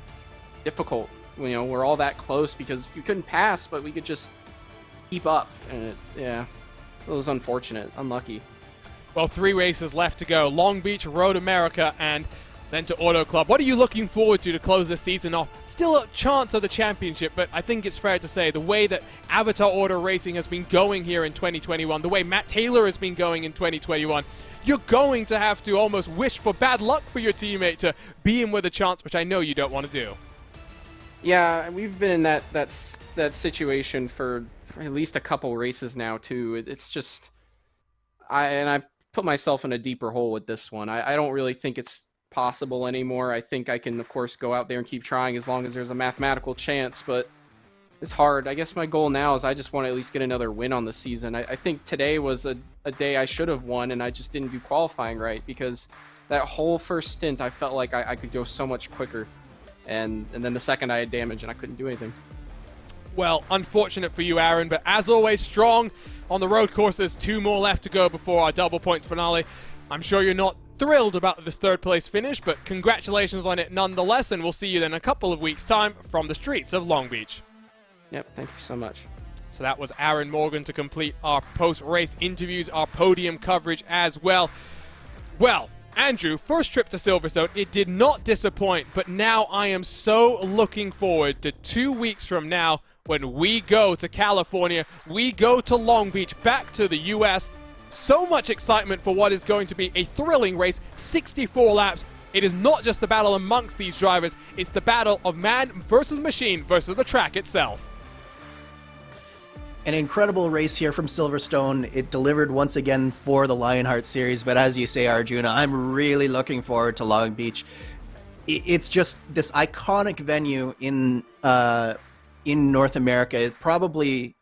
F: difficult. You know, we're all that close because we couldn't pass, but we could just keep up. And it was unfortunate. Unlucky.
B: Well, 3 races left to go. Long Beach, Road America, and then to Auto Club. What are you looking forward to close this season off? Still a chance of the championship, but I think it's fair to say the way that Avatar Auto Racing has been going here in 2021, the way Matt Taylor has been going in 2021, you're going to have to almost wish for bad luck for your teammate to be in with a chance, which I know you don't want to do.
F: Yeah, we've been in that situation for at least a couple races now too. It's just, I've put myself in a deeper hole with this one. I don't really think it's possible anymore. I think I can, of course, go out there and keep trying as long as there's a mathematical chance, but it's hard. I guess my goal now is I just want to at least get another win on the season. I think today was a day I should have won, and I just didn't do qualifying right, because that whole first stint I felt like I could go so much quicker, and then the second I had damage and I couldn't do anything.
B: Well, unfortunate for you, Aaron, but as always, strong on the road courses. 2 more left to go before our double point finale. I'm sure you're not thrilled about this 3rd place finish, but congratulations on it nonetheless, and we'll see you then in a couple of weeks' time from the streets of Long Beach.
F: Yep, thank you so much.
B: So that was Aaron Morgan to complete our post-race interviews, our podium coverage as well. Well, Andrew, first trip to Silverstone, it did not disappoint, but now I am so looking forward to 2 weeks from now when we go to California, we go to Long Beach, back to the US. So much excitement for what is going to be a thrilling race, 64 laps. It is not just the battle amongst these drivers, it's the battle of man versus machine versus the track itself.
C: An incredible race here from Silverstone. It delivered once again for the Lionheart Series, but as you say, Arjuna, I'm really looking forward to Long Beach. It's just this iconic venue in North America. It probably,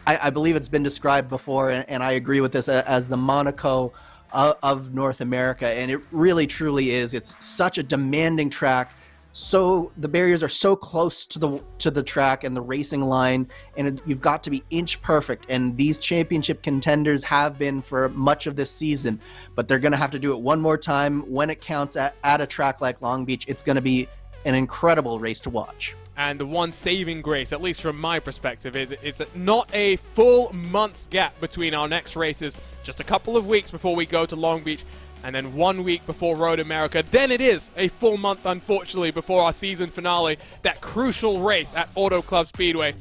C: I believe it's been described before, and I agree with this, as the Monaco of North America, and it really truly is. It's such a demanding track. So the barriers are so close to the track and the racing line, and you've got to be inch perfect, and these championship contenders have been for much of this season, but they're going to have to do it one more time when it counts at a track like Long Beach. It's going to be an incredible race to watch.
B: And the one saving grace, at least from my perspective, is it's not a full month's gap between our next races, just a couple of weeks before we go to Long Beach, and then 1 week before Road America. Then it is a full month, unfortunately, before our season finale, that crucial race at Auto Club Speedway.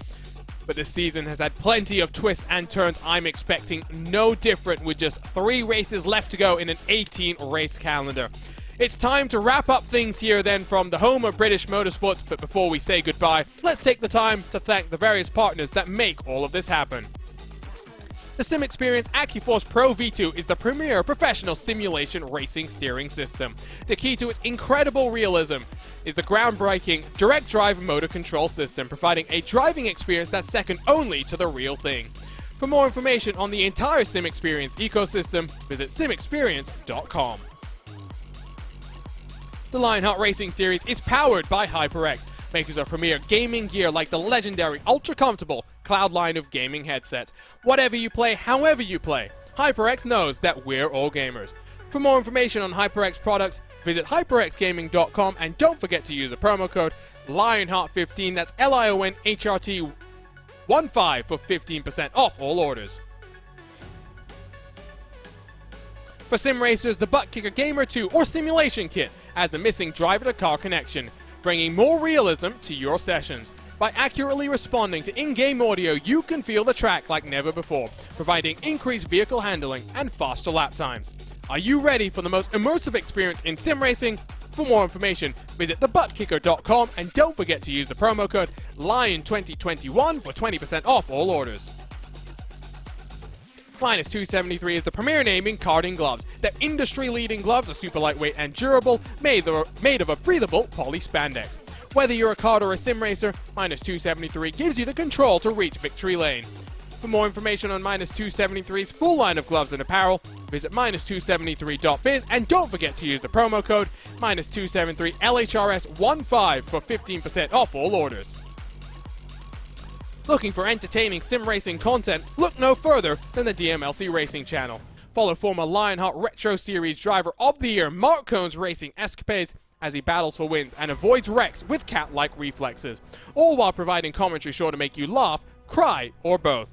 B: But this season has had plenty of twists and turns. I'm expecting no different with just 3 races left to go in an 18-race calendar. It's time to wrap up things here then from the home of British motorsports, but before we say goodbye, let's take the time to thank the various partners that make all of this happen. The SimXperience AccuForce Pro V2 is the premier professional simulation racing steering system. The key to its incredible realism is the groundbreaking direct drive motor control system, providing a driving experience that's second only to the real thing. For more information on the entire SimXperience ecosystem, visit simexperience.com. The Lionheart Racing Series is powered by HyperX, makers of premier gaming gear like the legendary ultra-comfortable Cloud line of gaming headsets. Whatever you play, however you play, HyperX knows that we're all gamers. For more information on HyperX products, visit hyperxgaming.com and don't forget to use the promo code Lionheart15, that's LIONHRT15 for 15% off all orders. For sim racers, the buttkicker Gamer 2 or Simulation Kit adds the missing driver-to-car connection, bringing more realism to your sessions. By accurately responding to in-game audio, you can feel the track like never before, providing increased vehicle handling and faster lap times. Are you ready for the most immersive experience in sim racing? For more information, visit thebuttkicker.com and don't forget to use the promo code LION2021 for 20% off all orders. Minus 273 is the premier name in karting gloves. Their industry-leading gloves are super lightweight and durable, made of a breathable poly spandex. Whether you're a kart or a sim racer, Minus 273 gives you the control to reach victory lane. For more information on Minus 273's full line of gloves and apparel, visit minus273.biz and don't forget to use the promo code Minus 273 LHRS15 for 15% off all orders. Looking for entertaining sim racing content? Look no further than the DMLC Racing channel. Follow former Lionheart Retro Series Driver of the Year Mark Cohn's racing escapades as he battles for wins and avoids wrecks with cat-like reflexes, all while providing commentary sure to make you laugh, cry, or both.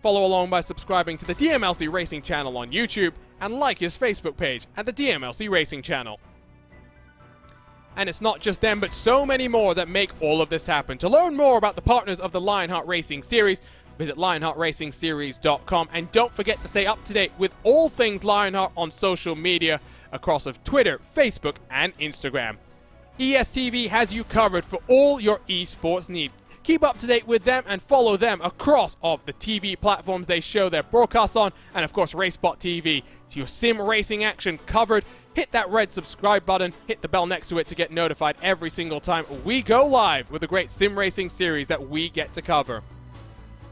B: Follow along by subscribing to the DMLC Racing channel on YouTube and like his Facebook page at the DMLC Racing channel. And it's not just them, but so many more that make all of this happen. To learn more about the partners of the Lionheart Racing Series, visit lionheartracingseries.com and don't forget to stay up to date with all things Lionheart on social media across of Twitter, Facebook, and Instagram. ESTV has you covered for all your esports needs. Keep up to date with them and follow them across of the TV platforms they show their broadcasts on, and of course racespottv. To your sim racing action covered, hit that red subscribe button, hit the bell next to it to get notified every single time we go live with the great sim racing series that we get to cover.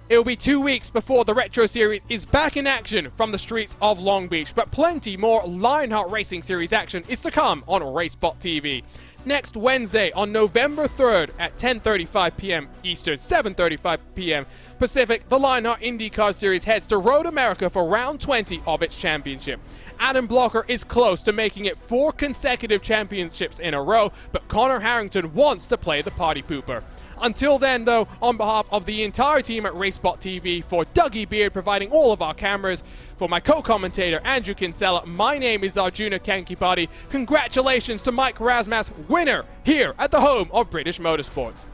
B: It will be 2 weeks before the Retro Series is back in action from the streets of Long Beach, but plenty more Lionheart Racing Series action is to come on RaceSpot.tv. Next Wednesday on November 3rd at 10:35 p.m. Eastern, 7:35 p.m. Pacific, the Lionheart IndyCar Series heads to Road America for round 20 of its championship. Adam Blocker is close to making it 4 consecutive championships in a row, but Connor Harrington wants to play the party pooper. Until then, though, on behalf of the entire team at RaceSpot TV, for Dougie Beard providing all of our cameras, for my co-commentator Andrew Kinsella, my name is Arjuna Kankipati. Congratulations to Mike Razmas, winner here at the home of British motorsports.